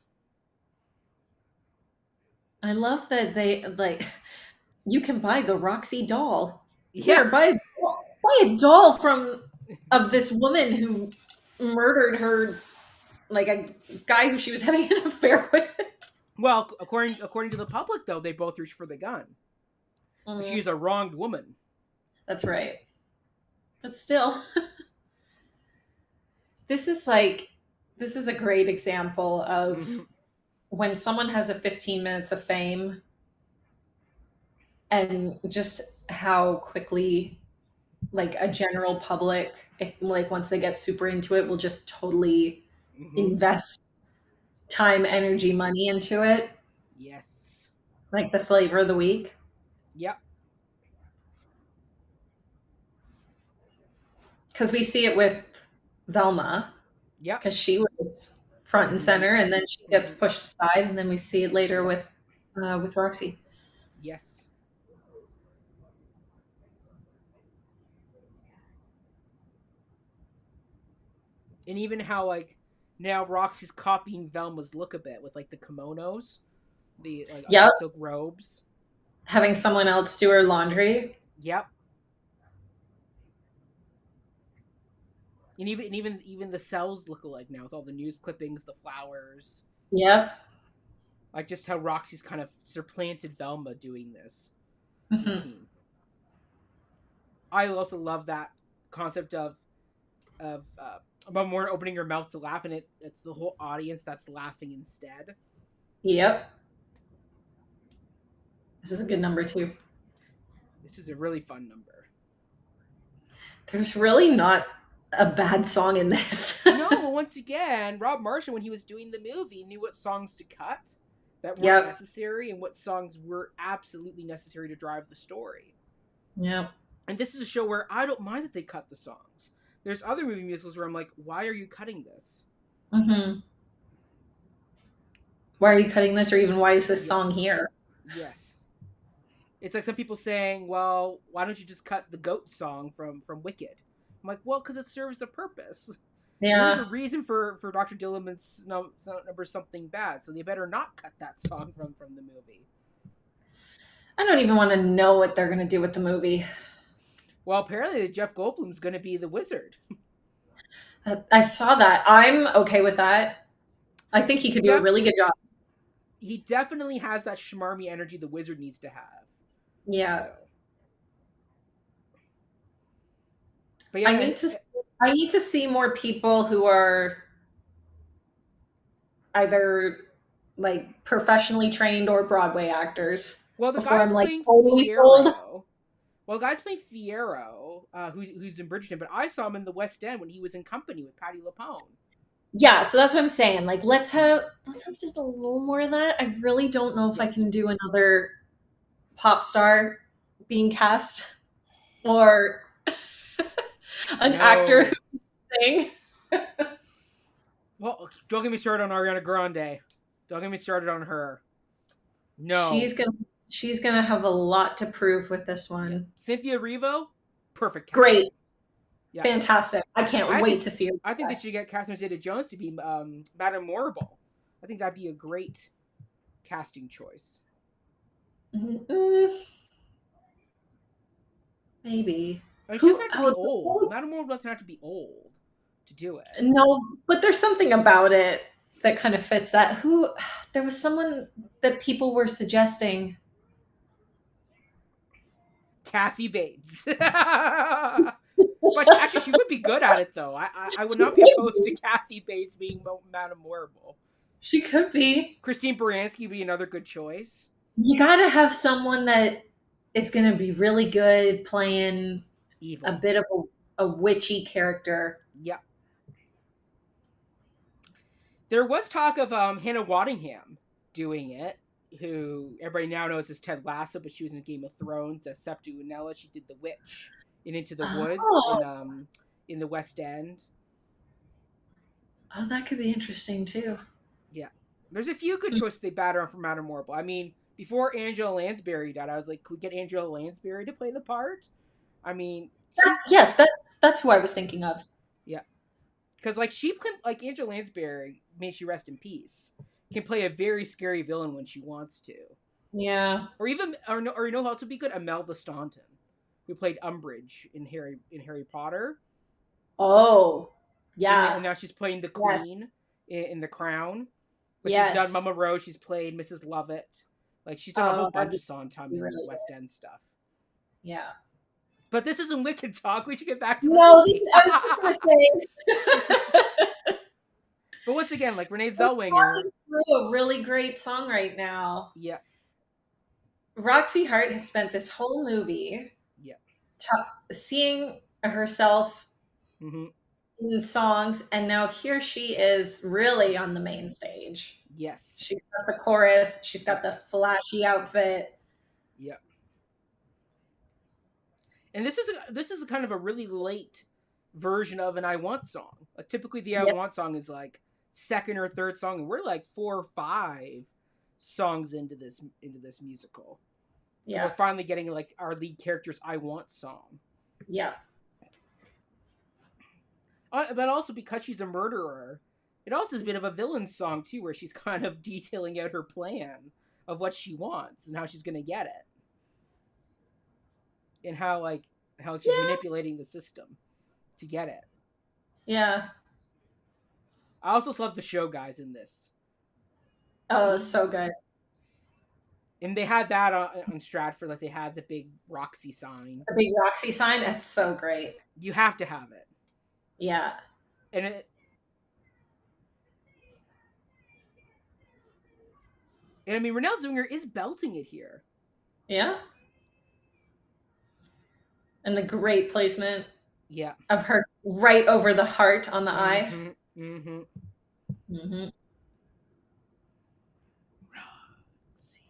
I love that they like you can buy the Roxy doll. Yeah. Here, buy a doll from of this woman who murdered her like a guy who she was having an affair with. Well, according to the public, though, they both reached for the gun. She Mm, is a wronged woman. that's right. But still, this is like this is a great example of Mm-hmm. when someone has a 15 minutes of fame and just how quickly like a general public, if like once they get super into it, will just totally Mm-hmm. invest time, energy, money into it, Yes. like the flavor of the week. Yep. Because we see it with Velma, Yep. because she was front and And then. center, and then she gets Mm-hmm. pushed aside, and then we see it later Yep. with Roxy. Yes. And even how like now Roxy's copying Velma's look a bit with like the kimonos, the Yep, silk robes. having someone else do her laundry. Yep. And even the cells look alike now with all the news clippings, the flowers, Yep. like just how Roxy's kind of supplanted Velma doing this Hmm. routine. I also love that concept of Mama opening her mouth to laugh, and it's the whole audience that's laughing instead. Yep. This is a good number too. This is a really fun number. There's really not a bad song in this. No, but once again, Rob Marshall, when he was doing the movie, knew what songs to cut that weren't Yep. necessary and what songs were absolutely necessary to drive the story. Yep. And this is a show where I don't mind that they cut the songs. There's other movie musicals where I'm like, why are you cutting this? Hmm. Why are you cutting this, or even why is this Yeah, song here? yes. It's like some people saying, well, why don't you just cut the goat song from Wicked? I'm like, well, because it serves a purpose. There's a Yeah. reason for Dr. Dillamond's number something bad, so they better not cut that song from the movie. I don't even want to know what they're going to do with the movie. Well, apparently Jeff Goldblum's going to be the wizard. I saw that. I'm okay with that. I think he He could do a def really good job. he definitely has that schmarmy energy the wizard needs to have. Yeah. So, but I yeah, and need to I need to see more people who are either like professionally trained or Broadway actors well, the before guy's I'm like playing totally sold. Fiero. Well, the guy's playing Fiero, who's in Bridgerton, but I saw him in the West End when he was in Company with Patti LuPone. Yeah, so that's what I'm saying. Like let's have just a little more of that. I really don't know if I Yes. can do another pop star being cast or an actor who No. sing. Well, don't get me started on Ariana Grande. Don't get me started on her. She's No. gonna she's gonna have a lot to prove with this Yeah. one. Cynthia Erivo, perfect casting. Great. Yeah. Fantastic. I can't I wait think to see her. I think they should get Catherine Zeta-Jones to be Madame Morrible. I think that'd be a great casting choice. Mm, maybe. She doesn't Who? have to be Oh, old. Madame Morrible doesn't have to be old to do it. no, but there's something about it that kind of fits that. Who? There was someone that people were suggesting. Kathy Bates. But actually, she would be good at it, though. I would not be opposed to Kathy Bates being Madame Morrible. She could be. Christine Baranski would be another good choice. You got to have someone that is going to be really good playing a Evil. bit of a witchy character. Yep. There was talk of Hannah Waddingham doing it, who everybody now knows as Ted Lasso, but she was in Game of Thrones as Septa Unella. She did the witch in Into the Woods Oh, in the West End. oh, that could be interesting too. Yeah. There's a few good choices they batter on for Madame Morrible. I mean, before Angela Lansbury died, I was like, could we get Angela Lansbury to play the part? I mean, That's yes, that's who I was thinking of. yeah, because like she can, like Angela Lansbury, may she rest in peace, can play a very scary villain when she wants to, Yeah. or you know who else would be good? Imelda Staunton, who played Umbridge in Harry Potter, Oh, and yeah. now she's playing the Yes. Queen in The Crown. But she's done Yes. Mama Rose. She's played Mrs. Lovett. Like she's done a whole Oh, that'd bunch of Sondheim be and really West good. End stuff. Yeah. But this isn't Wicked talk. We should get back to the No, movie. I was just gonna say. But once again, like Renee We're Zellweger, talking through a really great song right now. yeah, Roxy Hart has spent this whole movie yeah, seeing herself hmm in songs, and now here she is really on the main stage. yes, She's got the chorus, she's yeah, got the flashy outfit. yeah. And this is a kind of a really late version of an I Want song. Like typically the I Yep. Want song is like second or third song, and we're like 4 or 5 songs into this musical. And we're Yeah. finally getting like our lead character's I Want song. Yeah. But also because she's a murderer, it also is a bit of a villain song too, where she's kind of detailing out her plan of what she wants and how she's gonna get it. And how she's Yeah. manipulating the system to get it. Yeah. I also love the show guys in this. Oh, it's so good. And they had that on Stratford, like they had the big Roxy sign. The big Roxy sign, that's so great. You have to have it, Yeah. and it, and I mean Renelle Zwinger is belting it here. Yeah. And the great placement Yeah. of her right over the heart on the eye. Mm-hmm. Mm-hmm. Mm-hmm. Roxy.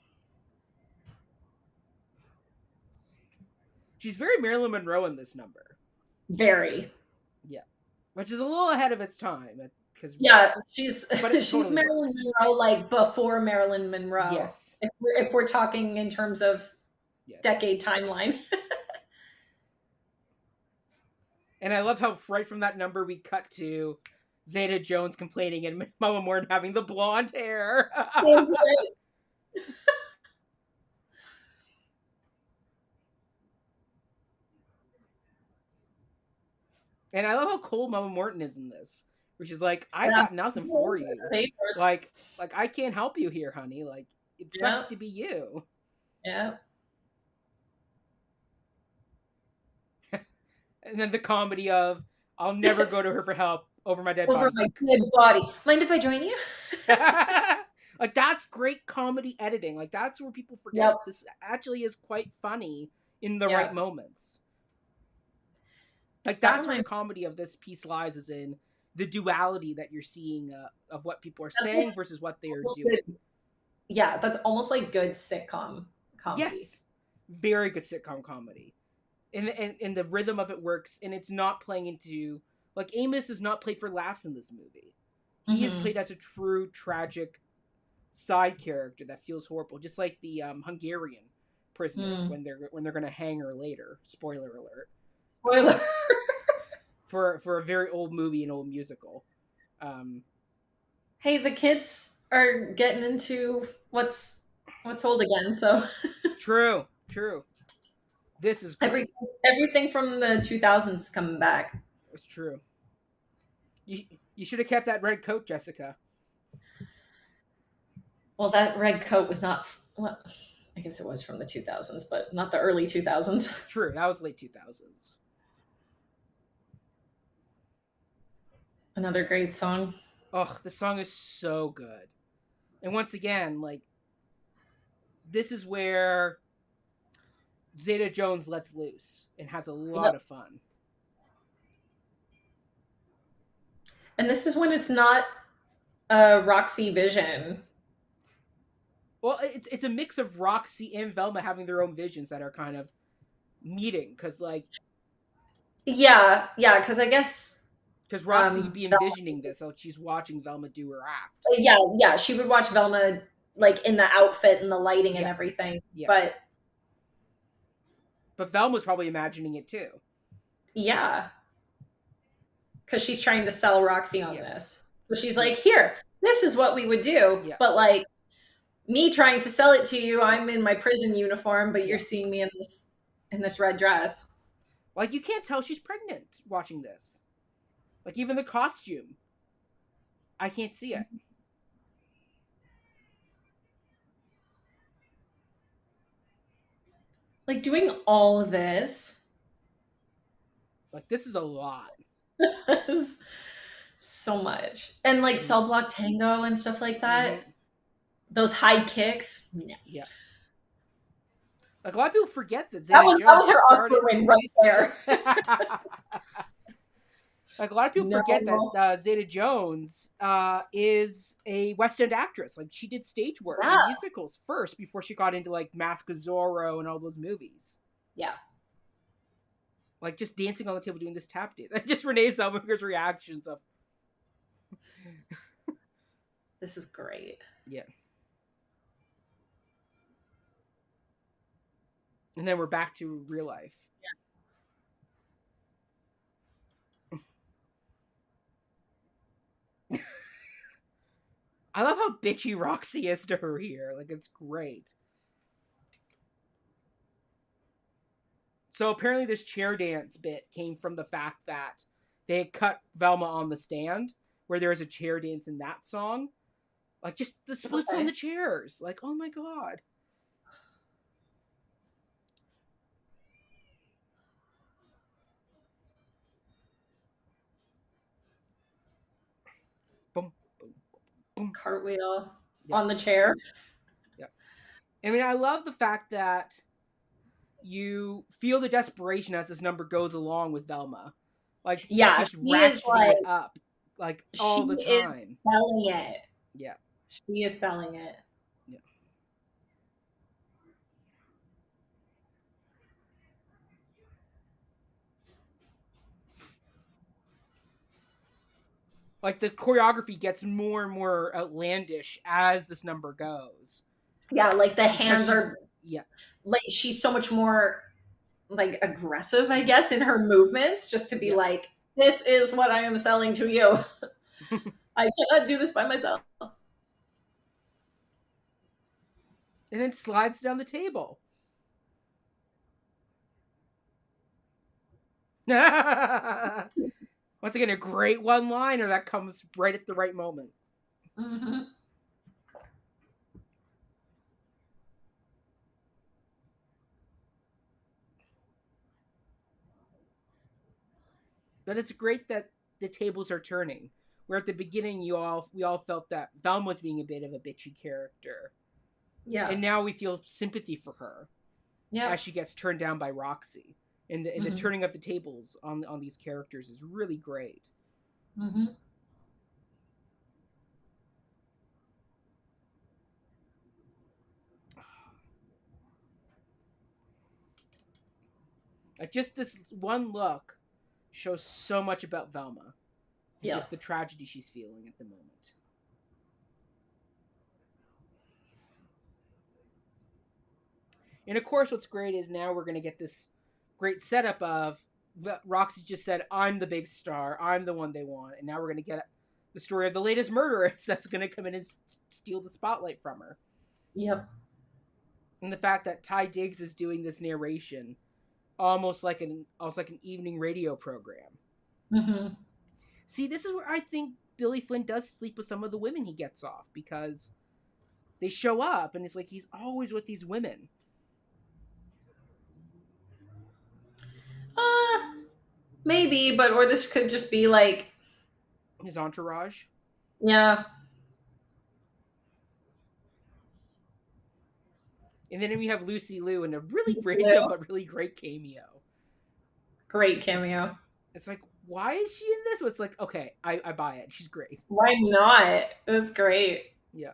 She's very Marilyn Monroe in this number. Very. Yeah, which is a little ahead of its time because Yeah, she's but it she's totally Marilyn works. Monroe, like before Marilyn Monroe. Yes. If we're talking in terms of Yes. decade timeline. And I love how right from that number we cut to Zeta Jones complaining and Mama Morton having the blonde hair. So good. And I love how cold Mama Morton is in this, which is like, I Yeah. got nothing for you. Papers. Like I can't help you here, honey. Like it sucks Yeah. to be you. Yeah. And then the comedy of I'll never go to her for help over my dead Over body. my dead body. Mind if I join you? Like that's great comedy editing. Like that's where people forget Yep. this actually is quite funny in the Yeah. right moments. Like That that's where the reminds comedy of this piece lies, is in the duality that you're seeing of what people are that's saying like versus what they are almost doing. good. Yeah, that's almost like good sitcom comedy. Yes, very good sitcom comedy, and the rhythm of it works, and it's not playing into like Amos is not played for laughs in this movie. He is Mm-hmm. played as a true tragic side character that feels horrible, just like the Hungarian prisoner Mm. when they're gonna hang her later. Spoiler alert. Spoiler. For a very old movie and old musical. Hey, the kids are getting into what's old again, so True, true. This is everything great. everything from the 2000s is coming back. It's true. You you should have kept that red coat, Jessica. Well, that red coat was not well, I guess it was from the 2000s, but not the early 2000s. True, that was late 2000s. Another great song. Oh, the song is so good. And once again, like this is where Zeta Jones lets loose and has a lot Yep. of fun. And this is when it's not Roxy Vision. Well, it's a mix of Roxy and Velma having their own visions that are kind of meeting, because Yeah, because I guess Roxy would be Vel- envisioning this, like she's watching Velma do her act. yeah, she would watch Velma like in the outfit and the lighting and Yeah. everything. Yes. But Velma's probably imagining it too. yeah, because she's trying to sell Roxy on Yes. this. So she's like, here, this is what we would do. Yeah. But like me trying to sell it to you, I'm in my prison uniform, but you're Yeah. seeing me in this red dress. Like you can't tell she's pregnant watching this. Like even the costume, I can't see it. Like doing all of this Like this is a lot. is So much. And like Mm, cell block tango and stuff like that. mm-hmm. Those high kicks. No. Yeah. Like a lot of people forget that That Zeta was that Jones was her Oscar started. win right there. Like a lot of people forget that No. Zeta Jones is a West End actress. Like she did stage work Yeah. and musicals first before she got into like Mask of Zorro and all those movies. Yeah. Like just dancing on the table doing this tap dance. Just Renee Zellweger's reactions of This is great. yeah. And then we're back to real life. I love how bitchy Roxy is to her here. Like it's great. So apparently this chair dance bit came from the fact that they had cut Velma on the stand where there was a chair dance in that song. Like just the splits on Okay. the chairs. Like, oh my god. Boom, boom, boom. Cartwheel Yep. on the chair. Yep. I mean, I love the fact that you feel the desperation as this number goes along with Velma. Like she's Yeah, just she is ratcheting like it up like she all the is time. selling it. Yeah. She is selling it. Yeah. Like the choreography gets more and more outlandish as this number goes. Yeah, like the Because hands she's are yeah. like she's so much more like aggressive, I guess, in her movements, just to be Yeah. like, this is what I am selling to you. I cannot do this by myself. And then slides down the table. Once again, a great one liner that comes right at the right moment. Mm-hmm. But it's great that the tables are turning. Where at the beginning we all felt that Velma was being a bit of a bitchy character. Yeah. And now we feel sympathy for her Yeah. as she gets turned down by Roxy. And the Mm-hmm. turning of the tables on these characters is really great. Mm-hmm. Like just this one look shows so much about Velma. Yeah. Just the tragedy she's feeling at the moment. And of course, what's great is now we're going to get this great setup of Roxy just said, I'm the big star. I'm the one they want. And now we're going to get the story of the latest murderess that's going to come in and steal the spotlight from her. Yep. And the fact that Ty Diggs is doing this narration almost like an evening radio program. Mm-hmm. See, this is where I think Billy Flynn does sleep with some of the women he gets off because they show up and it's like he's always with these women. Uh, maybe, but or this could just be like, His entourage. yeah, And then we have Lucy Liu in a really random but really great cameo. great cameo. It's like, why is she in this? Well, it's like, okay, I buy it. She's great. Why not? That's great. Yeah.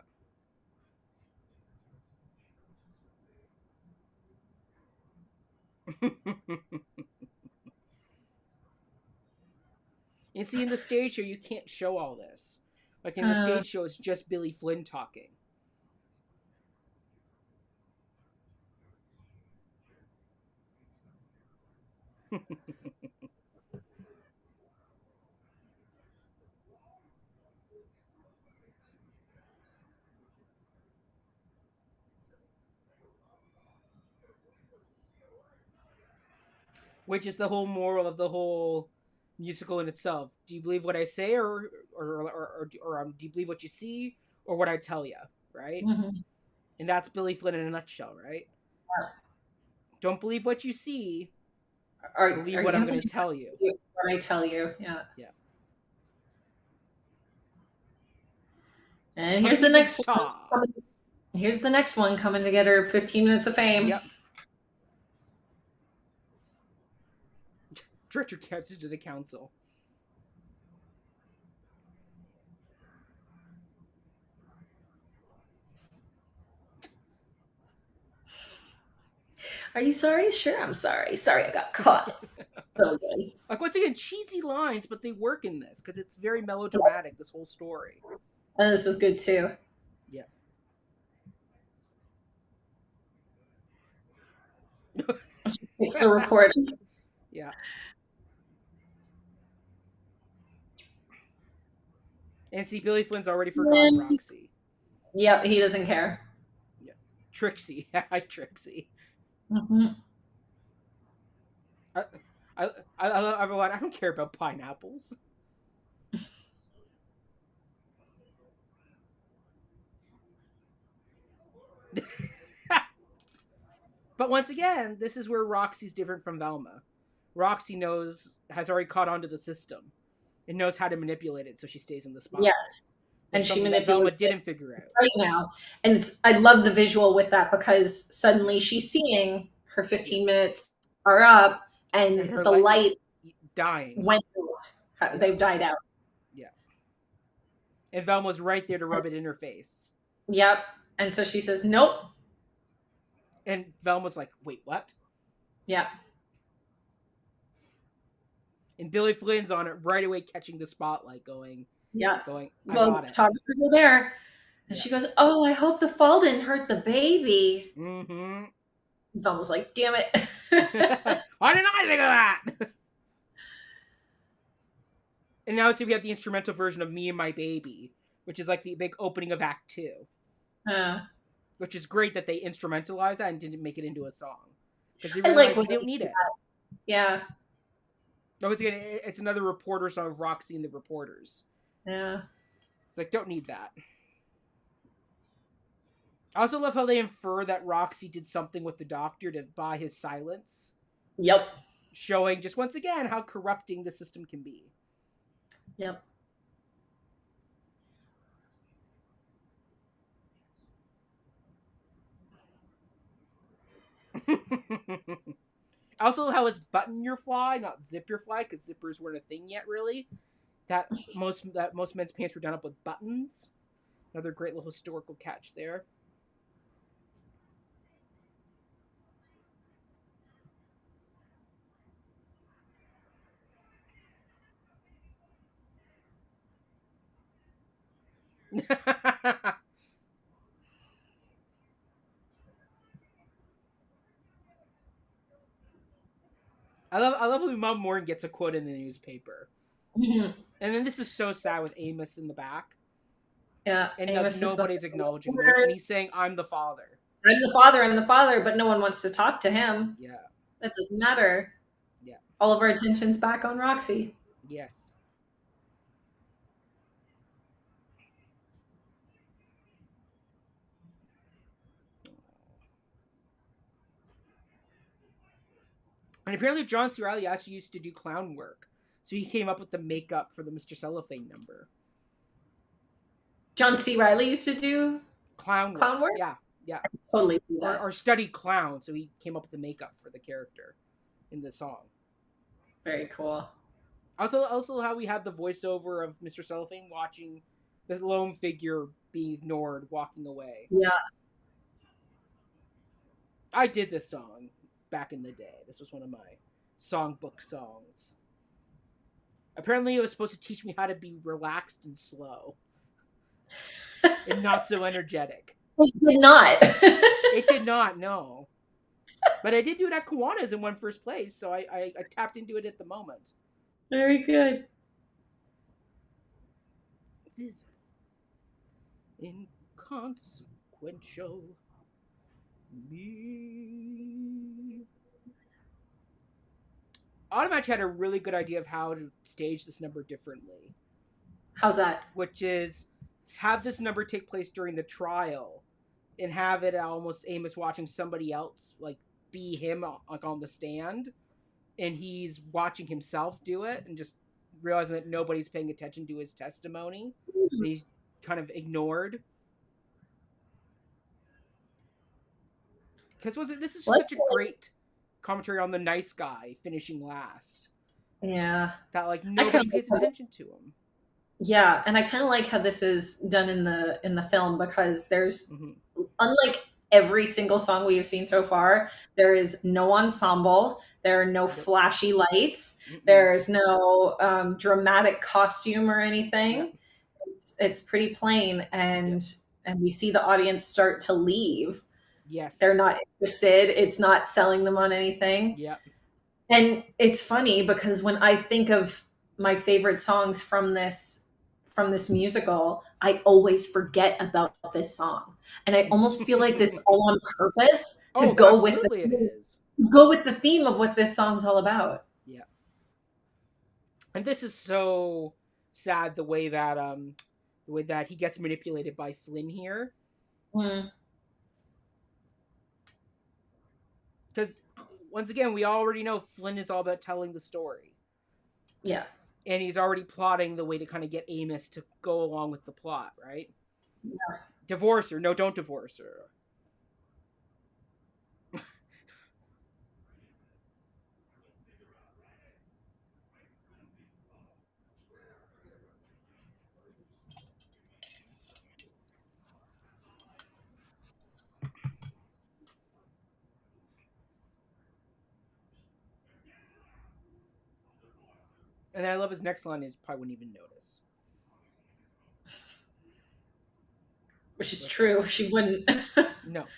And see, in the stage show, you can't show all this. Like in the Uh, stage show, it's just Billy Flynn talking. Which is the whole moral of the whole musical in itself. Do you believe what I say, or do you believe what you see, or what I tell you? Right? mhm. And that's Billy Flynn in a nutshell, right? Don't believe what you see. Are Believe are what you I'm gonna going to believe tell you. what I tell you? Yeah. Yeah. And here's the Hakeem and next Star. one. Here's the next one coming to get her 15 minutes of fame. Yep. Director catches to the council. Are you sorry? Sure, I'm sorry. Sorry I got caught. So good. Like, once again, cheesy lines, but they work in this because it's very melodramatic, this whole story. And this is good too. Yeah. It's the reporter. Yeah. And see, Billy Flynn's already forgotten Roxy. Yep, he doesn't care. Yeah. Trixie. Hi, Trixie. Mm-hmm. I, I love everyone. I don't care about pineapples. But once again, this is where Roxy's different from Velma. Roxy has already caught on to the system and knows how to manipulate it so she stays in the spotlight. Yes. And she manipulates that Velma didn't figure out. Right now. And I love the visual with that because suddenly she's seeing her 15 minutes are up and the light dying. went out. They've died out. Yeah. And Velma's right there to rub it in her face. Yep. And so she says, nope. And Velma's like, wait, what? Yeah. And Billy Flynn's on it right away, catching the spotlight, going, I got the it. photographers are there. And she goes, oh, I hope the fall didn't hurt the baby. Mm-hmm. Velma's like, damn it. Why didn't I think of that? And now see we have the instrumental version of Me and My Baby, which is like the big opening of Act 2. Which is great that they instrumentalized that and didn't make it into a song. Because they realized we didn't need it. Yeah. No, it's another reporter song of Roxy and the Reporters. Yeah. It's like, don't need that. I also love how they infer that Roxy did something with the doctor to buy his silence. Yep. Showing just once again how corrupting the system can be. Yep. Also, how it's button your fly, not zip your fly, because zippers weren't a thing yet, really. That most men's pants were done up with buttons. Another great little historical catch there. I love when Mom Morgan gets a quote in the newspaper. Mm-hmm. And then this is so sad with Amos in the back. Yeah. And nobody's acknowledging him. And he's saying, I'm the father. I'm the father, but no one wants to talk to him. Yeah. That doesn't matter. Yeah. All of our attention's back on Roxy. Yes. And apparently John C. Reilly actually used to do clown work. So he came up with the makeup for the Mr. Cellophane number. John C. Reilly used to do clown work? Yeah. I totally see that. Or studied clown, so he came up with the makeup for the character in the song. Very cool. Also how we had the voiceover of Mr. Cellophane watching the lone figure being ignored, walking away. Yeah. I did this song back in the day. This was one of my songbook songs. Apparently it was supposed to teach me how to be relaxed and slow. And not so energetic. It did not. It did not, no. But I did do it at Kiwanis and won first place, so I tapped into it at the moment. Very good. This inconsequential me. Automatch had a really good idea of how to stage this number differently. How's that? Which is have this number take place during the trial and have it almost Amos watching somebody else like be him like on the stand, and he's watching himself do it and just realizing that nobody's paying attention to his testimony. And kind of ignored. Because this is just What? such a great commentary on the nice guy finishing last. Yeah. That like I kind nobody of pays attention to him. Yeah, and I kind of like how this is done in the film because there's, Mm-hmm. unlike every single song we have seen so far, there is no ensemble, there are no Nope. flashy lights, Mm-mm. there's no dramatic costume or Yep. anything. It's pretty plain, Yep. and we see the audience start to leave. Yes. They're not interested. It's not selling them on anything. Yep. And it's funny because when I think of my favorite songs from this musical, I always forget about this song. And I almost feel like it's all on purpose to Oh, absolutely it is. go with the theme of what this song's all about. Yeah. And this is so sad the way that he gets manipulated by Flynn here. Mm, Because once again, we already know Flynn is all about telling the story. yeah. And he's already plotting the way to kind of get Amos to go along with the plot, right? Divorce her. No, don't divorce her. And I love his next line is probably wouldn't even notice. Which is With true. She wouldn't. no.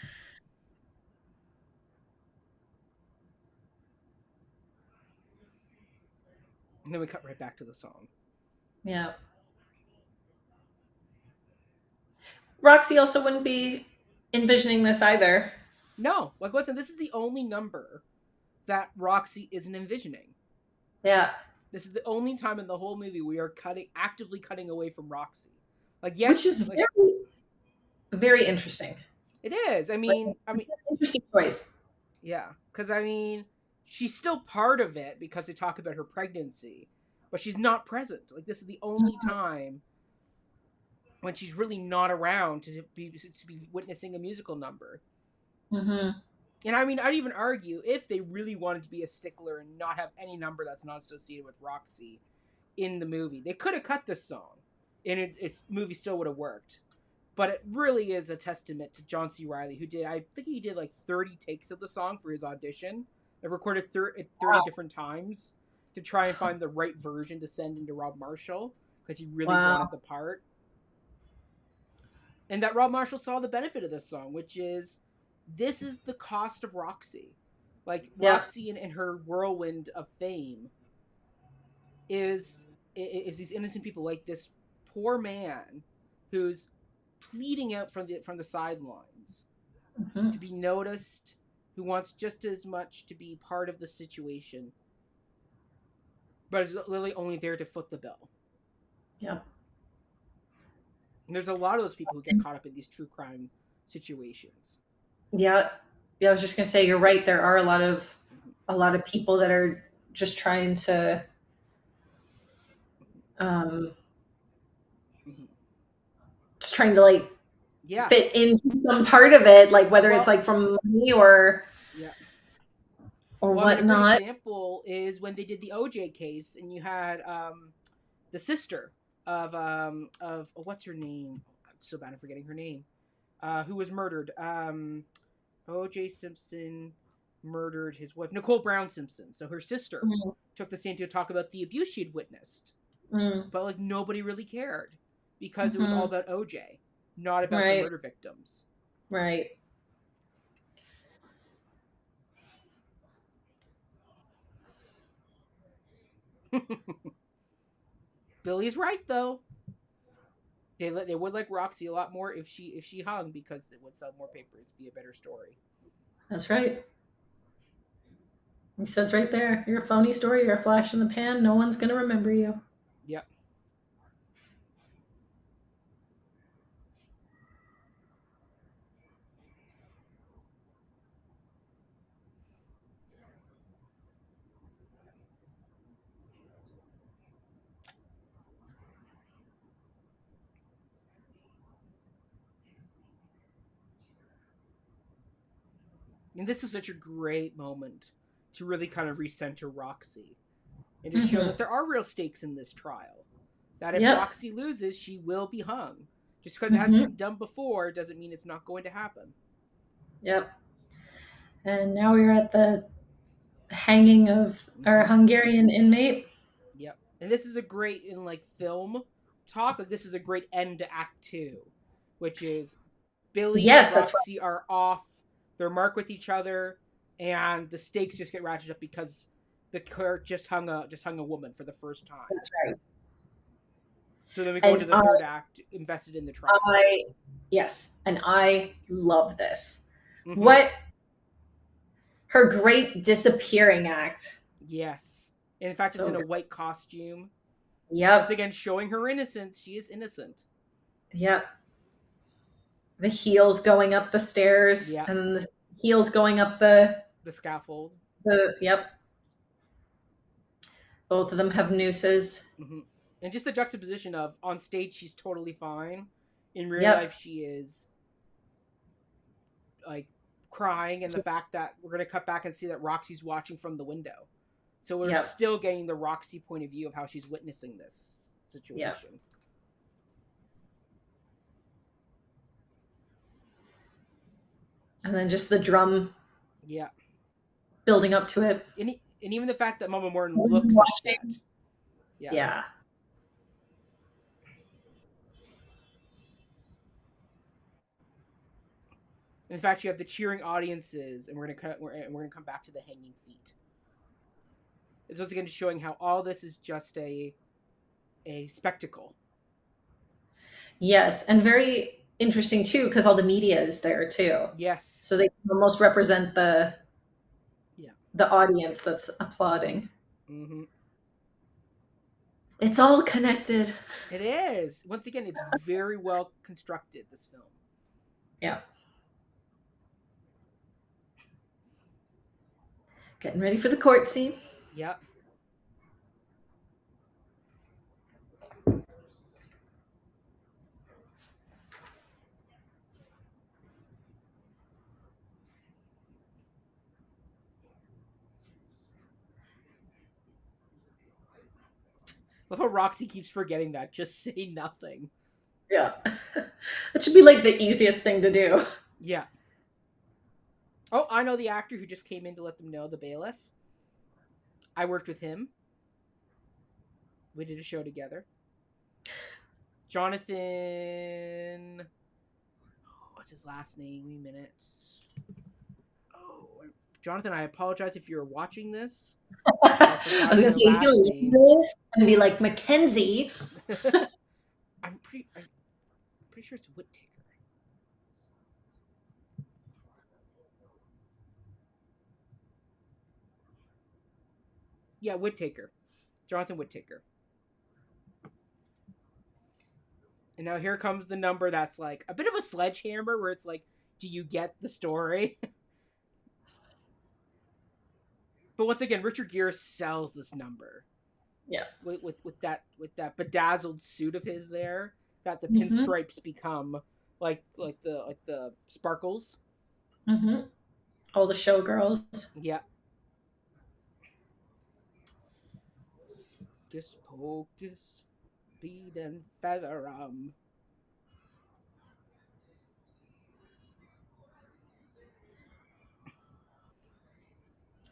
And then we cut right back to the song. Yeah. Roxy also wouldn't be envisioning this either. No, like listen, this is the only number that Roxy isn't envisioning. Yeah. This is the only time in the whole movie we are actively cutting away from Roxy. Like Which yes, is like very interesting. it is. Like, I mean, interesting choice. yeah, because I mean, she's still part of it because they talk about her pregnancy, but she's not present. Like this is the only time when she's really not around to be witnessing a musical number. Mm-hmm. And I mean, I'd even argue if they really wanted to be a stickler and not have any number that's not associated with Roxy in the movie, they could have cut this song, and its movie still would have worked. But it really is a testament to John C. Reilly, who did, I think he did like 30 takes of the song for his audition. They recorded 30 Wow. different times to try and find the right version to send into Rob Marshall because he really wanted Wow. the part. And that Rob Marshall saw the benefit of this song, which is this is the cost of Roxy. Like Yeah. Roxy and her whirlwind of fame is these innocent people like this poor man who's pleading out from the sidelines Mm-hmm. to be noticed, who wants just as much to be part of the situation, but is literally only there to foot the bill. Yeah. And there's a lot of those people who get caught up in these true crime situations. Yeah. Yeah. I was just gonna say you're right. There are a lot of people that are just trying to um Mm-hmm. just trying to like Yeah. fit into some part of it, like whether it's Well, like from money yeah. or Well, I mean, a great whatnot. example is when they did the OJ case, and you had the sister of oh, what's her name? I'm so bad at forgetting her name. Who was murdered? OJ Simpson murdered his wife, Nicole Brown Simpson. So her sister Mm, took the stand to talk about the abuse she'd witnessed, mm, but like nobody really cared because it was all mhm. about OJ, not about the Right, murder victims. right. Billy's right though. They would like Roxy a lot more if she hung because it would sell more papers, be a better story. That's right. He says right there, you're a phony story, you're a flash in the pan, no one's gonna remember you. Yep. And this is such a great moment to really kind of recenter Roxy and to show Mm-hmm. that there are real stakes in this trial. That if Yep. Roxy loses, she will be hung. Just because it has Mm-hmm. been done before doesn't mean it's not going to happen. Yep. And now we're at the hanging of our Mm-hmm. Hungarian inmate. Yep. And this is a great in like film talk. Like this is a great end to Act Two, which is Billy and Yes, that's right. Roxy are off. They're marked with each other, and the stakes just get ratcheted up because the court just hung a woman for the first time. That's right. So then we go into And the third act, invested in the trial. I yes, and I love this. Mm-hmm. What her great disappearing act. Yes. And in fact, it's So in a good. white costume. Once Yep. again, showing her innocence. She is innocent. Yep. The heels going up the stairs Yeah. and then the heels going up the The scaffold. yep. Both of them have nooses. Mm-hmm. And just the juxtaposition of on stage she's totally fine. In real life, Yep. she is like crying, and the fact that we're gonna cut back and see that Roxy's watching from the window. So we're Yep. still getting the Roxy point of view of how she's witnessing this Yep. situation. And then just the drum Yeah. building up to it. And even the fact that Mama Morton looks upset. Watching. Yeah. Yeah. In fact, you have the cheering audiences, and we're gonna come back to the hanging feet. It's once again showing how all this is just a spectacle. Yes, and very interesting too because all the media is there too. Yes. So they almost represent Yeah. the audience that's applauding. Mm-hmm. It's all connected. It is. Once again, it's very well constructed. This film. Yeah. Getting ready for the court scene. Yep. Love how Roxy keeps forgetting that. Just say nothing. Yeah. That should be like the easiest thing to do. Yeah. Oh, I know the actor who just came in to let them know, the bailiff. I worked with him. We did a show together. Jonathan. What's his last name? Wait a minute. Oh, Jonathan, I apologize if you're watching this. I I was forgot gonna your say he's gonna last listen name. to this and be like, Mackenzie. I'm pretty sure it's Whittaker. Yeah, Whittaker. Jonathan Whittaker. And now here comes the number that's like a bit of a sledgehammer where it's like, do you get the story? But once again, Richard Gere sells this number. Yeah. With that bedazzled suit of his there, that the Mm-hmm. pinstripes become like the sparkles. Mm-hmm. All the showgirls. Yeah. Hocus pocus, speed and feather.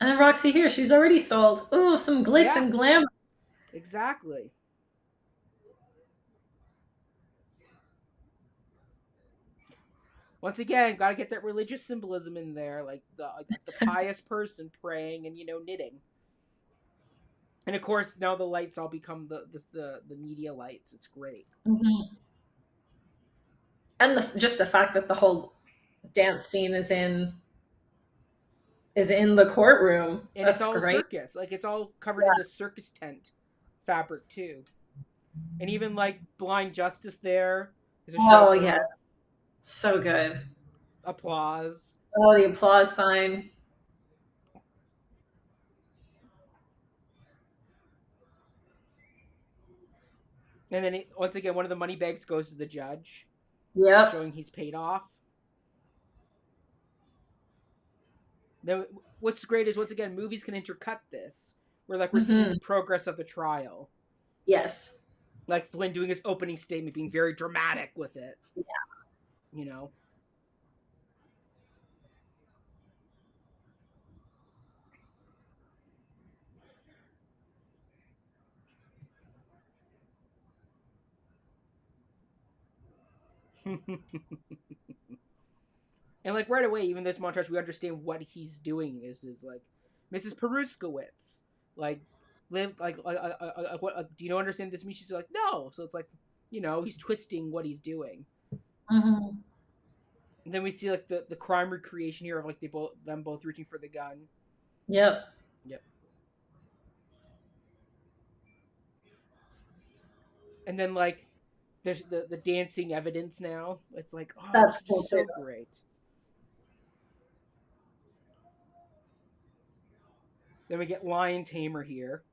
And then Roxy here, she's already sold. Ooh, some glitz Yeah, and glamour. exactly. Once again, gotta get that religious symbolism in there, like the pious person praying and knitting. And of course, now the lights all become the media lights. It's great. Mm-hmm. And just the fact that the whole dance scene is in the courtroom. And it's That's all a great. circus. Like it's all covered in Yeah. the circus tent fabric too. And even like Blind Justice there is a Oh yes, showgirl. so good. Applause. Oh, the applause sign. And then once again, one of the money bags goes to the judge, Yep. showing he's paid off. Then what's great is once again movies can intercut this, where like we're seeing Hmm. the progress of the trial, Yes. like Flynn doing his opening statement, being very dramatic with it. You know. And like right away, even this montage, we understand what he's doing is like Mrs. Peruskowitz, like live what do you know understand this means? She's like no, so it's like he's twisting what he's doing. Hmm. And then we see like the crime recreation here of like them both reaching for the gun. Yep. Yep. And then like there's the dancing evidence now. It's like oh, That's it's cool just too. so great. Then we get Lion Tamer here.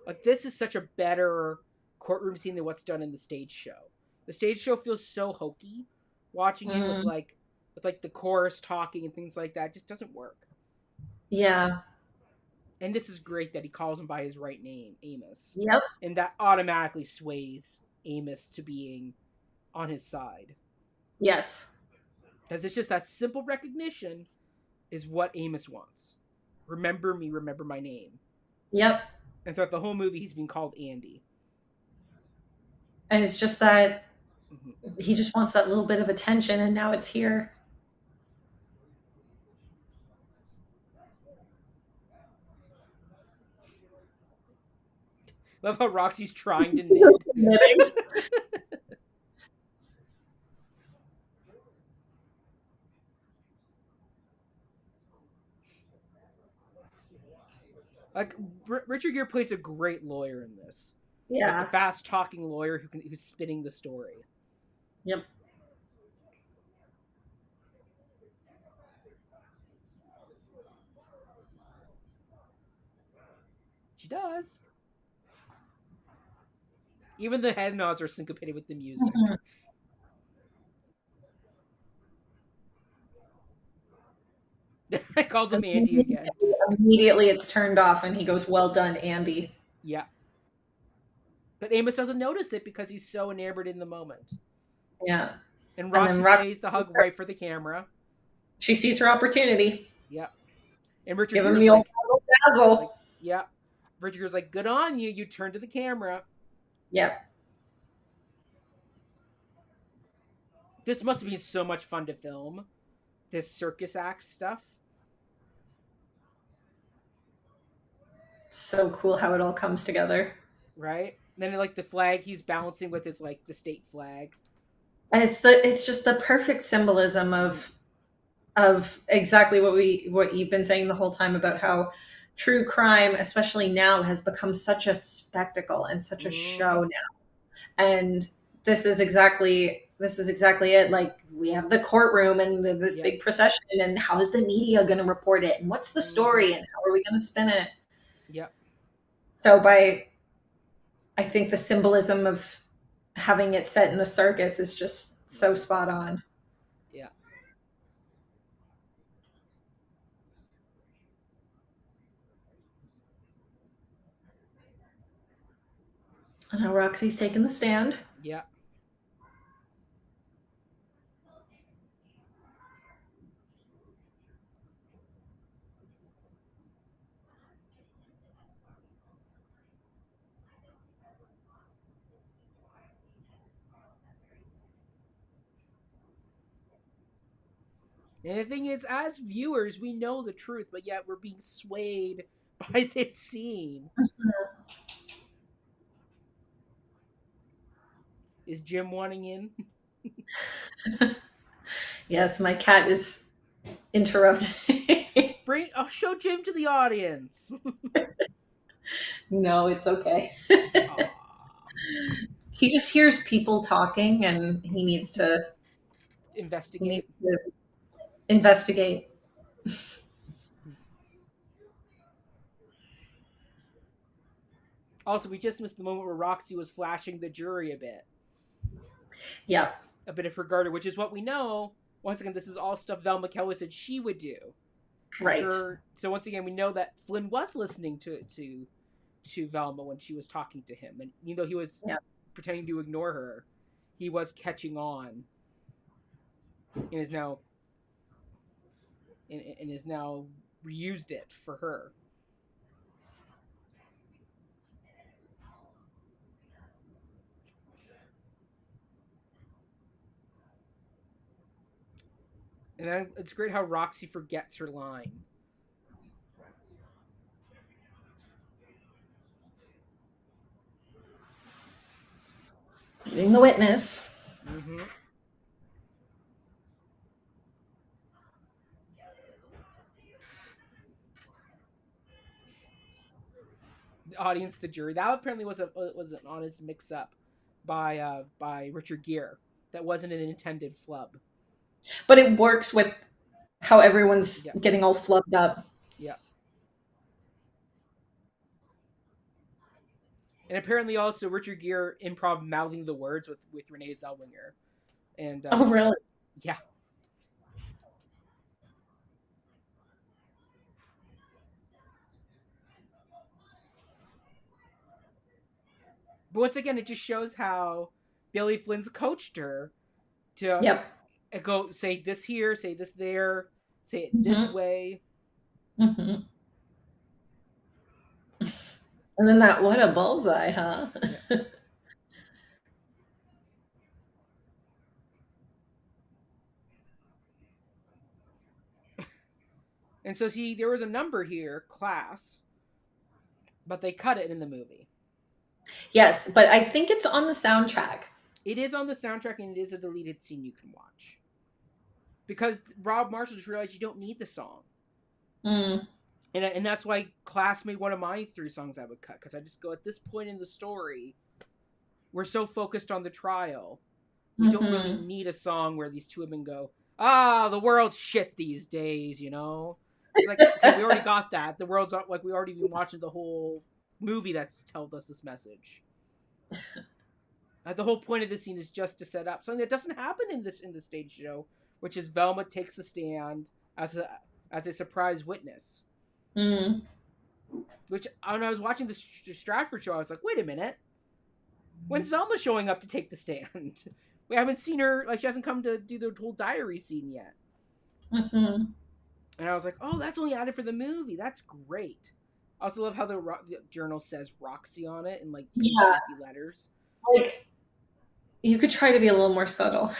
Like this is such a better courtroom scene than what's done in the stage show. The stage show feels so hokey. Watching it Hmm. with like the chorus talking and things like that just doesn't work. Yeah. And this is great that he calls him by his right name, Amos, Yep. and that automatically sways Amos to being on his side Yes. because it's just that simple recognition is what Amos wants. Remember me, remember my name. Yep. And throughout the whole movie, he's being called Andy. And it's just that Mm-hmm. he just wants that little bit of attention, and now it's here. Yes. Love how Roxy's trying to Just knit. admitting. Like Richard Gere plays a great lawyer in this, like the Yeah. fast talking lawyer who's spinning the story. Yep. She does. Even the head nods are syncopated with the music. It calls him Andy again. Immediately it's turned off, and he goes, "Well done, Andy." Yeah, but Amos doesn't notice it because he's so enamored in the moment. Yeah. And And then Roxy Roxy, plays the hug right for the camera. she sees her opportunity. Yeah, and Richard Give him Gere's the old like, dazzle. yeah. Richard Gere's like, good on you. You turn to the camera. Yep. This must have been so much fun to film. This circus act stuff, So cool how it all comes together. right? And then like the flag he's balancing with is like the state flag. And it's just the perfect symbolism Mm-hmm. of exactly what you've been saying the whole time about how true crime, especially now, has become such a spectacle and such a Mm-hmm. show now. And this is exactly it. Like, we have the courtroom and this Yep. big procession, and how is the media going to report it, and what's the Mm-hmm. story, and how are we going to spin it? Yep. So by I think the symbolism of having it set in the circus is just so Mm-hmm. spot on. Yeah. And how Roxy's taking the stand. Yeah. And the thing is, as viewers, we know the truth, but yet we're being swayed by this scene. Is Jim wanting in? Yes, my cat is interrupting. I'll show Jim to the audience. No, it's okay. Aww. He just hears people talking, and he needs Investigate. to investigate. Also, we just missed the moment where Roxy was flashing the jury a bit. Yep. a bit of her garter, which is what we know. Once again, this is all stuff Velma Kelly said she would do. Right. Her. So once again, we know that Flynn was listening to Velma when she was talking to him, and even though he was Yep. pretending to ignore her, he was catching on, and is now reused it for her. And then it's great how Roxy forgets her line. Being the witness. Mm-hmm. The audience, the jury. That apparently was an honest mix-up by Richard Gere. That wasn't an intended flub. But it works with how everyone's Yeah, getting all flubbed up. yeah. And apparently also Richard Gere improv mouthing the words with Renee Zellweger. And Oh, really? yeah. But once again, it just shows how Billy Flynn's coached her to Yep. go say this here, say this there, say it this Mm-hmm. way. Mm-hmm. And then that, what a bullseye, huh? Yeah. And so see, there was a number here, class, but they cut it in the movie. Yes, but I think it's on the soundtrack. It is on the soundtrack and it is a deleted scene you can watch. Because Rob Marshall just realized you don't need the song. Mm. And that's why Class made one of my 3 songs I would cut. Because I just go, at this point in the story, we're so focused on the trial. We don't really Mm-hmm. need a song where these two women go, ah, the world's shit these days, you know? It's like, okay, we already got that. The world's like, we already been watching the whole movie that's told us this message. Like, the whole point of this scene is just to set up something that doesn't happen in the stage show, which is Velma takes the stand as a surprise witness. Mm. Which when I was watching the Stratford show, I was like, wait a minute, when's Velma showing up to take the stand? We haven't seen her, like, she hasn't come to do the whole diary scene yet. Mm-hmm. And I was like, oh, that's only added for the movie. That's great. I also love how the journal says Roxy on it in like big Yeah, beefy letters. like you could try to be a little more subtle.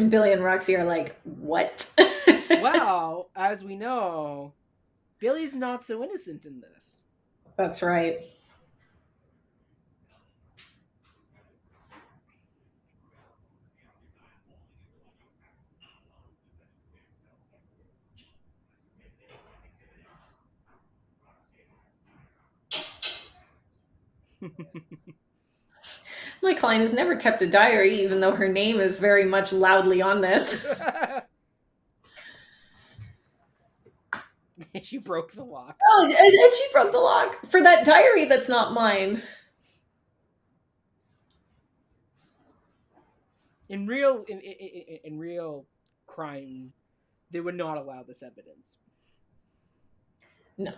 Billy and Roxy are like, what? Well, as we know, Billy's not so innocent in this. That's right. My client has never kept a diary, even though her name is very much loudly on this. She broke the lock. Oh, and she broke the lock for that diary that's not mine. In real crime, they would not allow this evidence. No.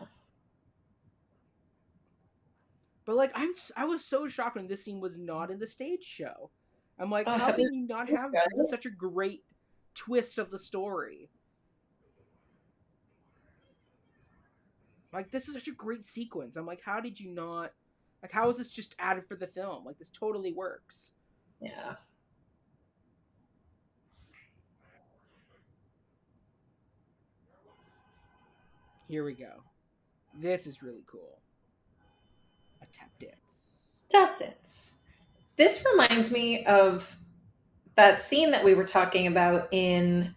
But like, I was so shocked when this scene was not in the stage show. I'm like, Oh, how can you not have this? This is good. such a great twist of the story. Like, this is such a great sequence. I'm like, how did you not? Like, how is this just added for the film? Like, this totally works. Yeah. Here we go. This is really cool. A tap dance. Tap dance. This reminds me of that scene that we were talking about in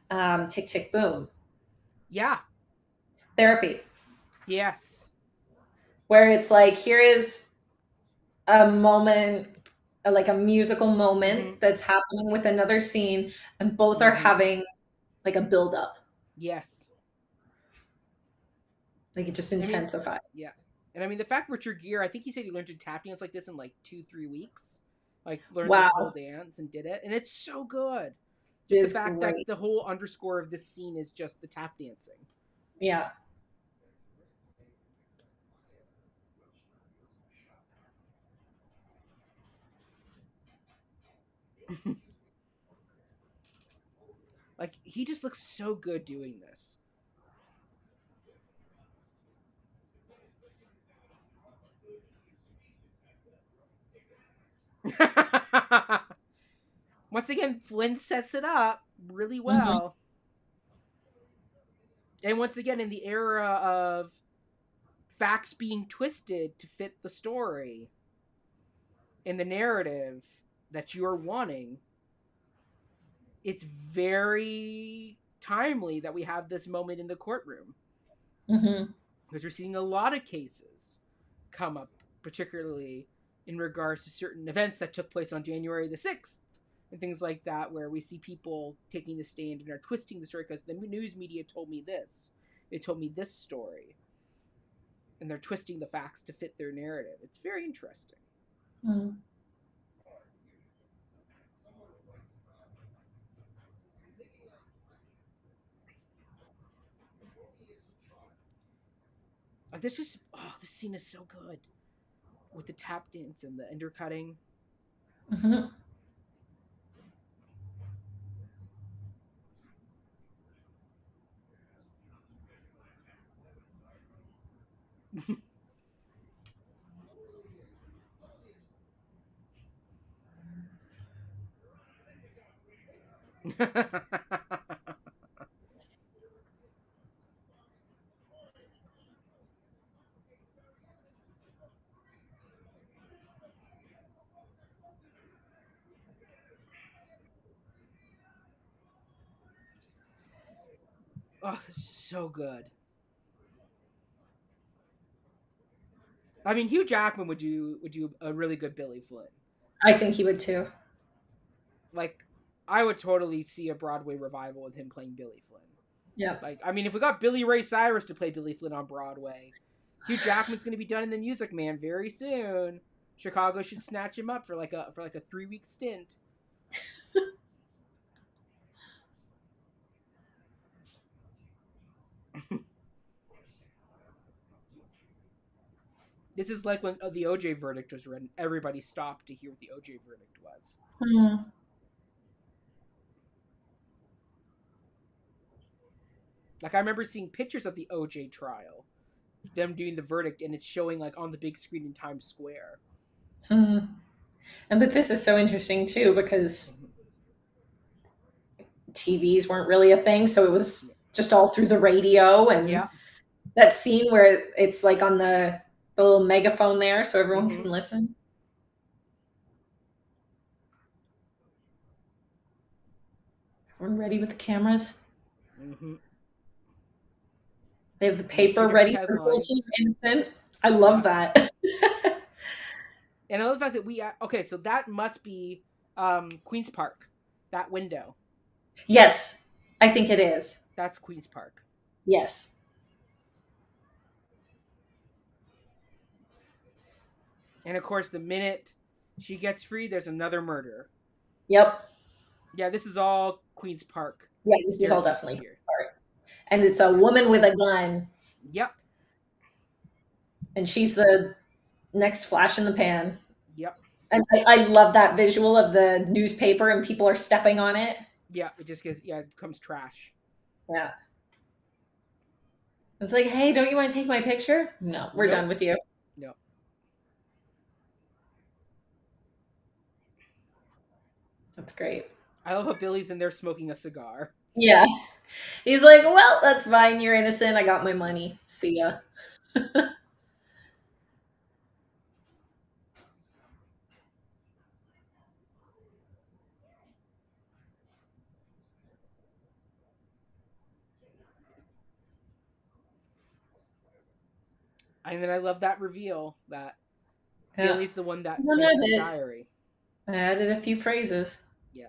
Tick Tick Boom, Yeah. therapy, Yes. where it's like, here is a moment like a musical moment Mm-hmm. that's happening with another scene, and both are Mm-hmm. having like a build up. Yes. Like it just I mean, intensifies. yeah. And I mean, the fact Richard Gere, I think he said he learned to tap dance like this in like 2, 3 weeks. Like, learned this whole Wow, dance and did it. And it's so good. it Just the is fact that great. the whole underscore of this scene is just the tap dancing. Yeah. Like, he just looks so good doing this. Once again, Flynn sets it up really Hmm. well. And once again, in the era of facts being twisted to fit the story in the narrative that you're wanting, it's very timely that we have this moment in the courtroom Hmm. because we're seeing a lot of cases come up, particularly in regards to certain events that took place on January the 6th and things like that, where we see people taking the stand and are twisting the story because the news media told me this. They told me this story. And they're twisting the facts to fit their narrative. It's very interesting. Mm. Like, this just, oh, this scene is so good with the tap dance and the undercutting. Hmm. Oh, this is so good. I mean, Hugh Jackman would do a really good Billy Flynn. I think he would too. Like, I would totally see a Broadway revival with him playing Billy Flynn. Yeah. Like, I mean, if we got Billy Ray Cyrus to play Billy Flynn on Broadway, Hugh Jackman's going to be done in The Music Man very soon. Chicago should snatch him up for like a 3 week stint. This is like when the OJ verdict was read. Everybody stopped to hear what the OJ verdict was. Hmm. Like, I remember seeing pictures of the OJ trial, them doing the verdict, and it's showing like on the big screen in Times Square. Hmm. And but this is so interesting too because Mm-hmm. TVs weren't really a thing, so it was just all through the radio Yeah. and that scene where it's like on the little megaphone there so everyone Mm-hmm. can listen. Everyone ready with the cameras? Mm-hmm. They have the And there's two paper different ready for guilty headlines. and innocent. I love Yeah. that. And I love the fact that okay, so that must be Queens Park. That window. Yes, I think it is. That's Queens Park. Yes. And of course, the minute she gets free, there's another murder. Yep. Yeah, this is all Queens Park Yeah, this is all staircases definitely here. art. And it's a Yeah. woman with a gun, Yep. and she's the next flash in the pan. Yep. And I love that visual of the newspaper and people are stepping on it. Yeah. It just gets it becomes trash. Yeah. It's like, hey, don't you want to take my picture? No, we're done Nope. with you. No. That's great. I love how Billy's in there smoking a cigar. Yeah. He's like, well, that's fine. You're innocent. I got my money. See ya. And then I love that reveal that Yeah. Billy's the one that Well, no, planted the that diary. I added a few phrases. Yeah.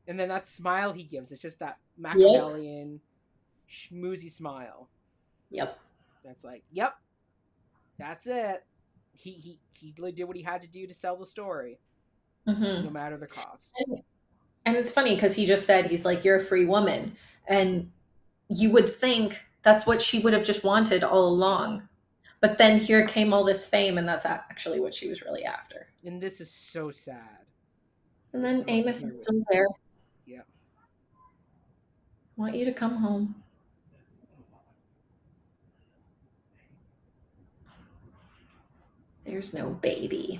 And then that smile he gives, it's just that Yep. Machiavellian, schmoozy smile. Yep. That's like, yep, that's it. He did what he had to do to sell the story, no Hmm. matter the cost. And it's funny because he just said, he's like, "You're a free woman." Mm-hmm. And you would think that's what she would have just wanted all along. But then here came all this fame, and that's actually what she was really after. And this is so sad. And This then is what we Amos hear is with. still there. Yeah. Want you to come home. There's no baby.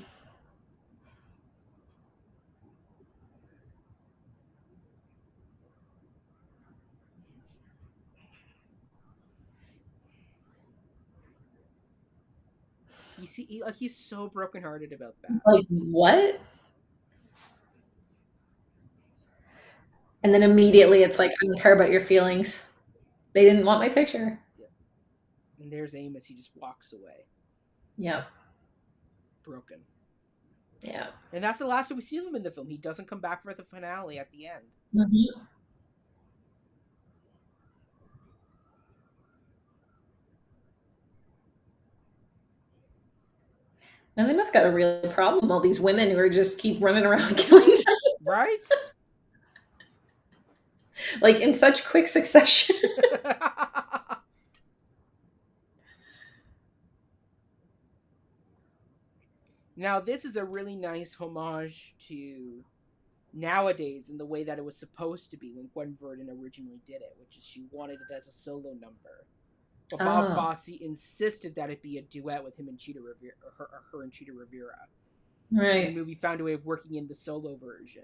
You see, he's so brokenhearted about that. Like, what? And then And then, immediately it's like, I don't care about your feelings. They didn't want my picture. yeah. And there's Amos. He just walks away, Yeah. broken. Yeah. And that's the last time we see of him in the film. He doesn't come back for the finale at the end. Hmm. And they must got a real problem. All these women who are just keep running around killing them, Right? like in such quick succession. Now, this is a really nice homage to nowadays in the way that it was supposed to be when Gwen Verdon originally did it, which is she wanted it as a solo number. But Bob Oh, Fosse insisted that it be a duet with him and Cheetah Rivera, or her and Cheetah Rivera. So the right. movie found a way of working in the solo version,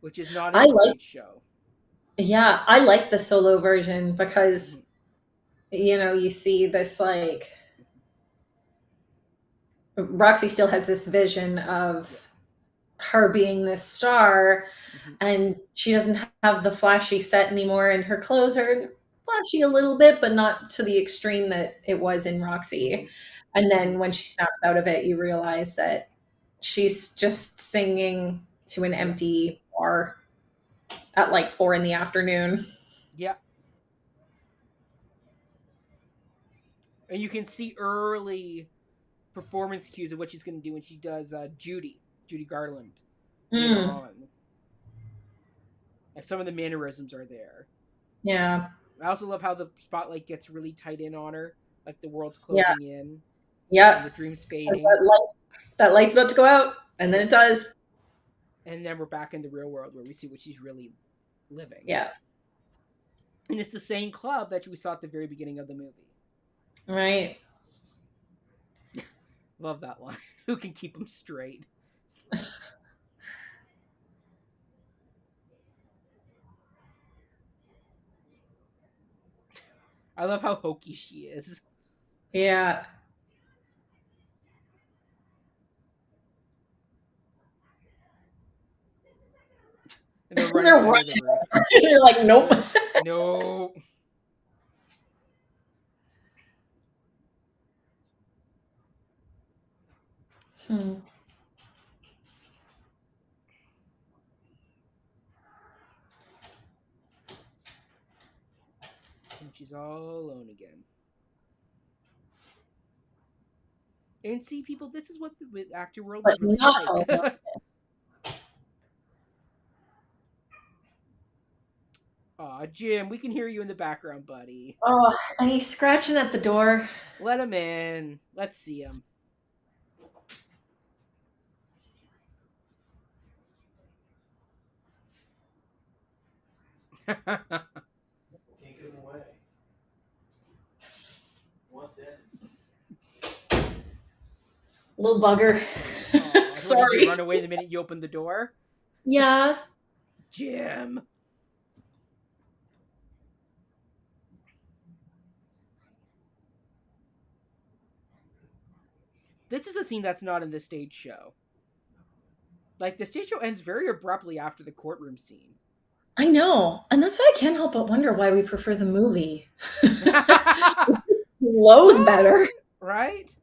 which is not in I the like, stage show. yeah, I like the solo version Mm-hmm. because, you see this like, Roxy still has this vision Yeah. of her being this star, Mm-hmm. and she doesn't have the flashy set anymore, and her clothes are flashy a little bit, but not to the extreme that it was in Mm-hmm. Roxy. And then when she snaps out of it, you realize that she's just singing to an Yeah. empty bar at like 4 in the afternoon. Yeah. And you can see early performance cues of what she's going to do when she does Judy Garland, later Mm, on. Like some of the mannerisms are there. yeah, I also love how the spotlight gets really tight in on her, like the world's yeah, closing in and yep. the dream's As fading, that light's about to go out, and then yeah, it does. and then we're back in the real world where we see what she's really living. Yeah, And it's the same club that we saw at the very beginning of the movie. right. Love that line. Who can keep them straight? I love how hokey she is. Yeah. And they're And running they're out of the running. room. You're like, They're nope. like, no. Hmm. And she's all alone again. And see, people, this is what the actor world But is really not all. like. Aw, Jim, we can hear you in the background, buddy. Oh, and he's scratching at the door. Let him in. Let's see him. Can't give them away. What's in? Little bugger. Aw, what did you run Sorry. away the minute you opened the door? Yeah. Jim. This is a scene that's not in the stage show. Like, the stage show ends very abruptly after the courtroom scene. I know. And that's why I can't help but wonder why we prefer the movie. Flows What? better. Right?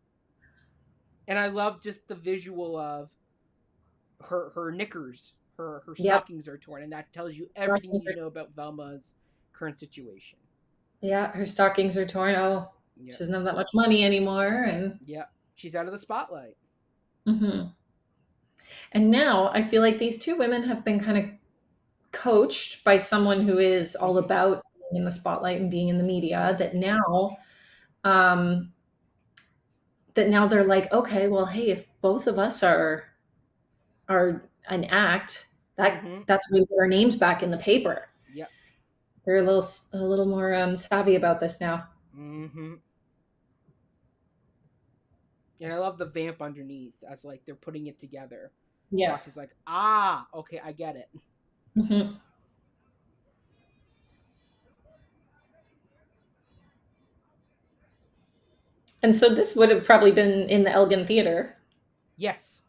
And I love just the visual of her knickers, her Yep. stockings are torn, and that tells you everything you Stockings need to know about Velma's current situation. Yeah, her stockings are torn. Oh, she Yep. doesn't have that much money anymore, and Yep. She's out of the spotlight. hmm and now I feel like these two women have been kind of coached by someone who is all Hmm. about being in the spotlight and being in the media. Um, that now they're like, okay, well, hey, if both of us are an act, Hmm. that's way to get our names back in the paper. Yep. They're a little more savvy about this now. Hmm. And I love the vamp underneath as like they're putting it together. Yeah. Roxy's like, ah, okay, I get it. hmm And so this would have probably been in the Elgin Theater, Yes.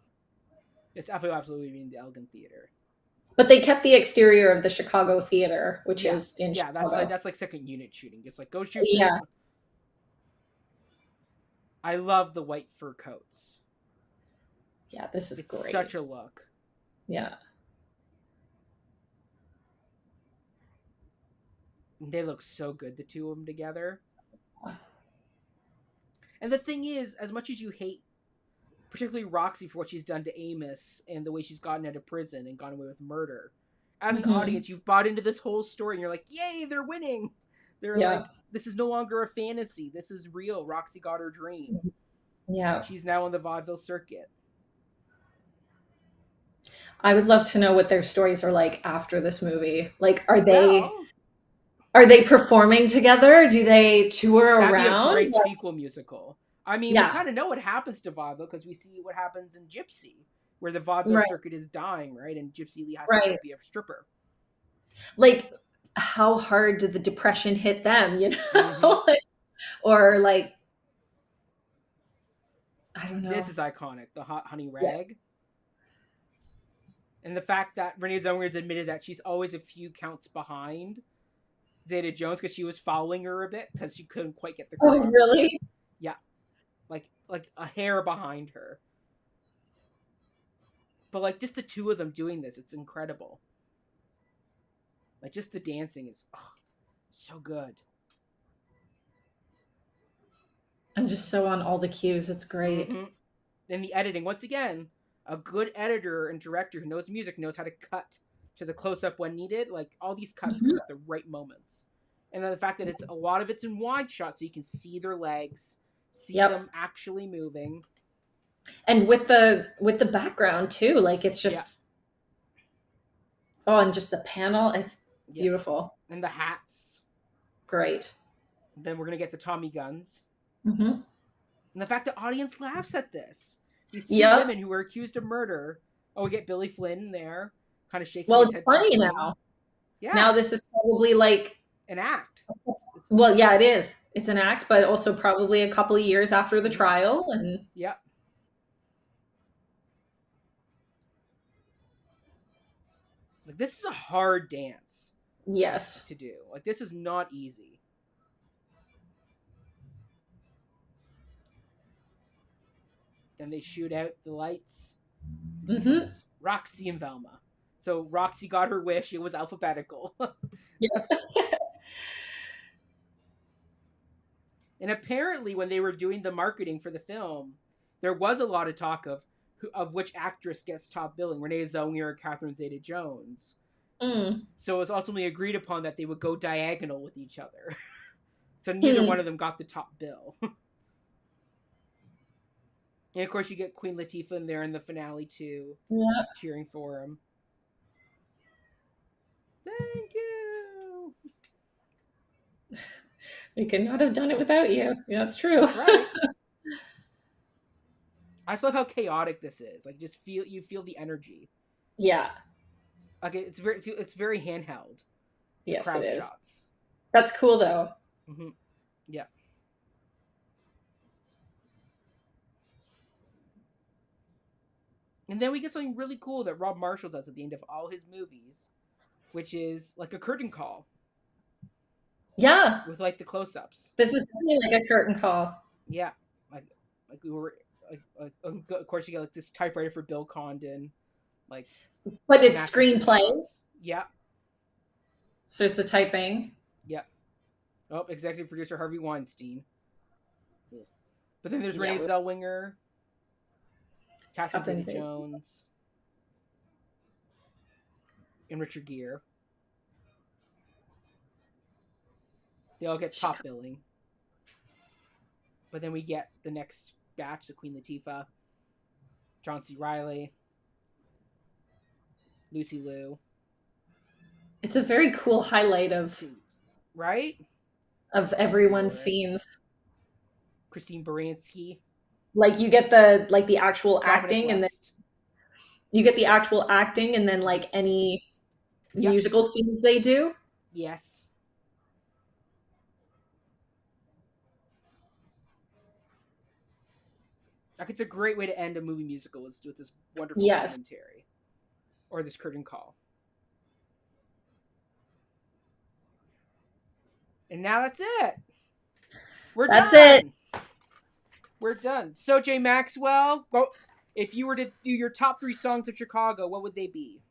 It's absolutely in the Elgin Theater. but they kept the exterior of the Chicago Theater, which Yeah. is in Yeah, Chicago. that's like second unit shooting. It's like go shoot Yeah, this. I love the white fur coats. yeah, this is It's great. such a look. Yeah. They look so good, the two of them together. And the thing is, as much as you hate, particularly Roxy for what she's done to Amos and the way she's gotten out of prison and gone away with murder, as an hmm audience, you've bought into this whole story and you're like, yay, they're winning. They're Yeah. like, this is no longer a fantasy. This is real. Roxy got her dream. Yeah. She's now on the vaudeville circuit. I would love to know what their stories are like after this movie. Like, are they Well, are they performing together? Do they tour that'd be a around? great sequel musical. I mean, we Yeah. kind of know what happens to vaudeville because we see what happens in Gypsy, where the vaudeville Right. circuit is dying, right? And Gypsy Lee has to go Right. be a stripper. Like, how hard did the depression hit them, Hmm. or like, I don't This know. is iconic. The hot honey Yes. rag. And the fact that Renee Zellweger has admitted that she's always a few counts behind Zeta Jones because she was following her a bit because she couldn't quite get the Oh, choreography. really? Yeah, like a hair behind her. But like just the two of them doing this, it's incredible. Like just the dancing is so good. I'm just so on all the cues. It's great. Mm-hmm. And the editing, once again, a good editor and director who knows music knows how to cut to the close up when needed. Like all these cuts Mhm. come at the right moments. And then the fact that it's a lot of it's in wide shot so you can see their legs, see Yep. them actually moving. And with the background too, like it's Yeah, just oh, and just the panel, it's yeah. beautiful. And the hats. Great. Then we're gonna get the Tommy guns. hmm And the fact that audience laughs at this. These two Yep. women who were accused of murder. Oh, we get Billy Flynn there, kind of shaking Well, his it's head funny chuckling. now. Now Yeah, this is probably like, an act. It's well, yeah, it is. It's an act, but also probably a couple of years after the mhm. trial, and Yeah. Like this is a hard dance yes. to do. Like this is not easy. Then they shoot out the lights. And hmm there's Roxy and Velma. So Roxy got her wish. It was alphabetical. Yeah. And apparently, when they were doing the marketing for the film, there was a lot of talk of which actress gets top billing, Renee Zellweger or Catherine Zeta-Jones. Mm. So it was ultimately agreed upon that they would go diagonal with each other. So neither Hmm. one of them got the top bill. And of course, you get Queen Latifah in there in the finale too, Yeah. cheering for him. Thank you. We could not have done it without you. Yeah, that's true. That's right. I just love how chaotic this is. Like, just feel the energy. Yeah. Like it's very handheld. The Yes, it crowd is. shots. That's cool though. Hmm. Yeah. And then we get something really cool that Rob Marshall does at the end of all his movies, which is like a curtain call Yeah. with like the close-ups. This is definitely like a curtain call. Yeah, like we were like of course you get like this typewriter for Bill Condon, like But it's massive screenplay, screenshots. Yeah, so it's the typing. yeah. Oh, executive producer Harvey Weinstein. Yeah. But then there's Renee Yeah, Zellweger, Catherine Captain Zeta. Zeta-Jones, and Richard Gere. They all get top billing. But then we get the next batch, the Queen Latifah, John C. Reilly, Lucy Liu. It's a very cool highlight Right? of I'm here everyone's for it. scenes. Christine Baranski. Like you get the actual Dominic acting, and then West. you get the actual acting, and then like any Yep. musical scenes they do. Yes. Like it's a great way to end a movie musical is with this wonderful Yes. commentary. Or this curtain call. And now that's it. We're That's done. it. We're done. So Jay Maxwell, if you were to do your top 3 songs of Chicago, what would they be?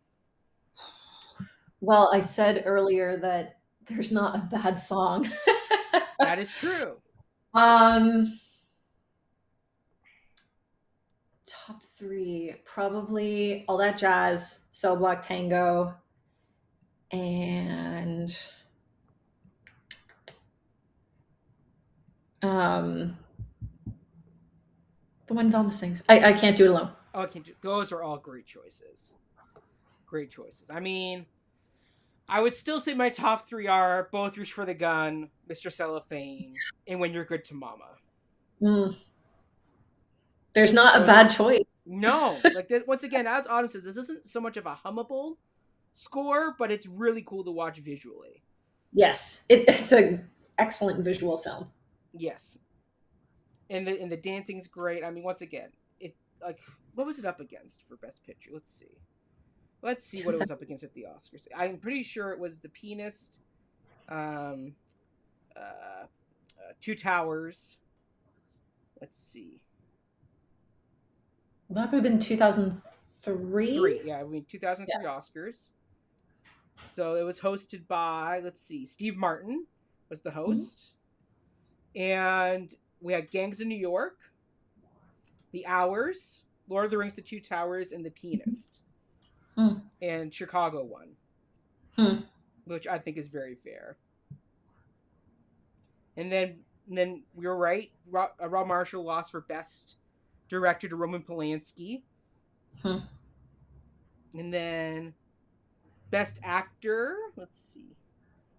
Well, I said earlier that there's not a bad song. That is true. Top 3, probably All That Jazz, Cell Block Tango, and the one Velma sings. I can't do it alone. Oh, I can't do. Those are all great choices. Great choices. I mean, I would still say my top 3 are Both Reach for the Gun, Mr. Cellophane, and When You're Good to Mama. There's not a bad choice. No. Like, once again, as Autumn says, this isn't so much of a hummable score, but it's really cool to watch visually. Yes. It's an excellent visual film. Yes. And the dancing's great. I mean, once again, it like what was it up against for Best Picture? Let's see what it was up against at the Oscars. I'm pretty sure it was The Pianist, Two Towers. Let's see. That would have been 2003. Yeah, I mean 2003 Oscars. So it was hosted by, let's see, Steve Martin was the host, and we had Gangs of New York, The Hours, Lord of the Rings: The Two Towers, and The Pianist. And Chicago won, which I think is very fair. And then we were right. Rob Marshall lost for Best Director to Roman Polanski. And then Best Actor, let's see.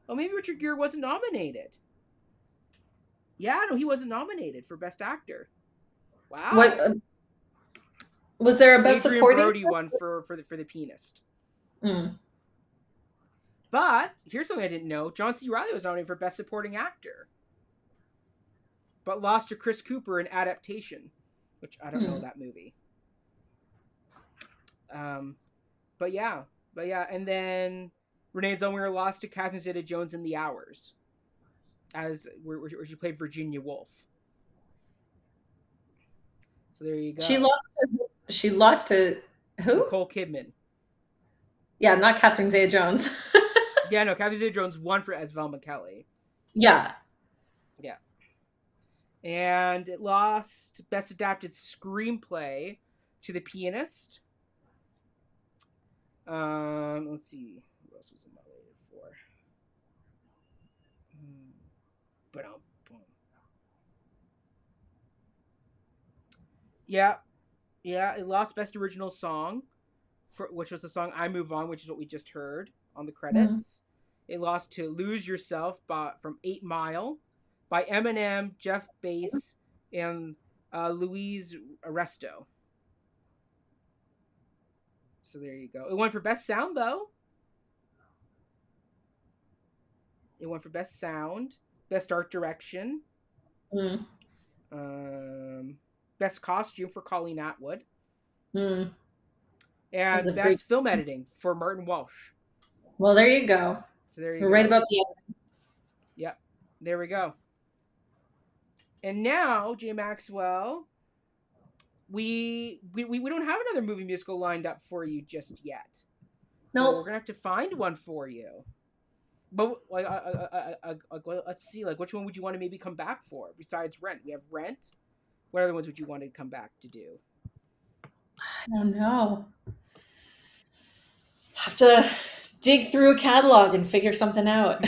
Oh, maybe Richard Gere wasn't nominated. Yeah, no, he wasn't nominated for Best Actor. Wow. What was there a Best Adrian Supporting? Brody won for the Pianist. But here's something I didn't know: John C. Reilly was nominated for Best Supporting Actor, but lost to Chris Cooper in Adaptation, which I don't know that movie. But yeah, and then Renee Zellweger lost to Catherine Zeta-Jones in The Hours, as where she played Virginia Woolf. So there you go. She lost to who? Nicole Kidman. Yeah, not Catherine Zeta-Jones. Yeah, no, Catherine Zeta-Jones won as Velma Kelly. Yeah. Yeah. And it lost Best Adapted Screenplay to The Pianist. Let's see. Who else was it nominated for? Yeah, it lost Best Original Song, which was the song "I Move On," which is what we just heard on the credits. It lost to "Lose Yourself" from 8 Mile by Eminem, Jeff Bass, and Louise Arresto. So there you go. It won for Best Sound, though. It won for Best Sound, Best Art Direction, Best Costume for Colleen Atwood, and Best Film Editing for Martin Walsh. Well, there you go. So there you We're go. right about the end. Yep. There we go. And now, Jay Maxwell, we don't have another movie musical lined up for you just yet. So Nope. we're gonna have to find one for you. But like, let's see. Like, which one would you want to maybe come back for besides Rent? We have Rent. What other ones would you want to come back to do? I don't know. Have to dig through a catalog and figure something out.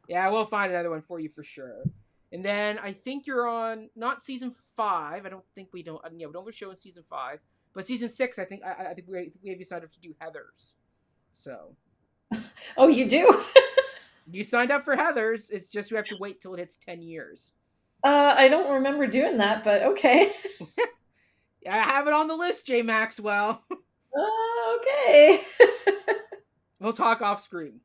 Yeah, we'll find another one for you for sure. And then I think you're on not season 5. I don't think we don't. Yeah, we don't have a show in season 5, but season 6. I think we have you signed up to do Heather's. So Oh, you do? you signed up for Heather's. It's just we have to wait till it hits 10 years. I don't remember doing that, but okay. I have it on the list, Jay Maxwell. Okay. We'll talk off screen.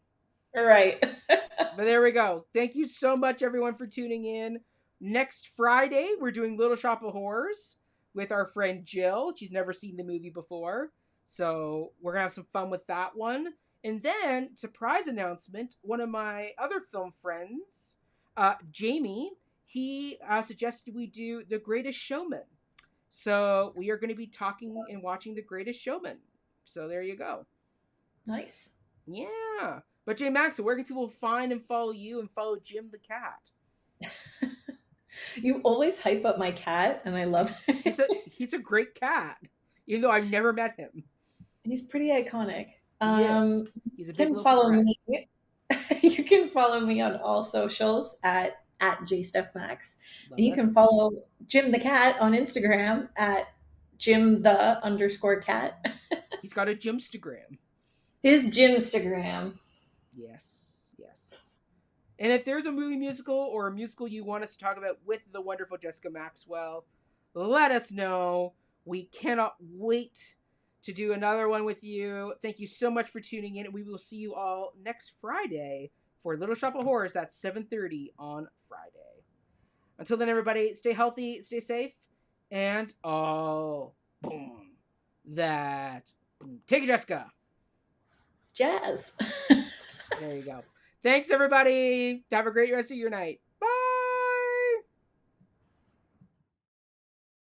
All right. But there we go. Thank you so much, everyone, for tuning in. Next Friday, we're doing Little Shop of Horrors with our friend Jill. She's never seen the movie before. So we're going to have some fun with that one. And then, surprise announcement, one of my other film friends, Jamie, he suggested we do The Greatest Showman. So we are going to be talking and watching The Greatest Showman. So there you go. Nice. Yeah. But Jay Max, where can people find and follow you and follow Jim the cat? You always hype up my cat, and I love it. He's a great cat, even though I've never met him. He's pretty iconic. He's a big You can little follow threat. me. You can follow me on all socials at jstephmax. Love And you it. can follow Jim the cat on Instagram at Jim_the_cat. He's got a Jimstagram. His Jimstagram. Yes, yes. And if there's a movie musical or a musical you want us to talk about with the wonderful Jessica Maxwell, let us know. We cannot wait to do another one with you. Thank you so much for tuning in. We will see you all next Friday for Little Shop of Horrors. That's 7:30 on Friday. Until then, everybody, stay healthy, stay safe, and boom, that boom. Take it, Jessica. Jazz. There you go. Thanks, everybody. Have a great rest of your night.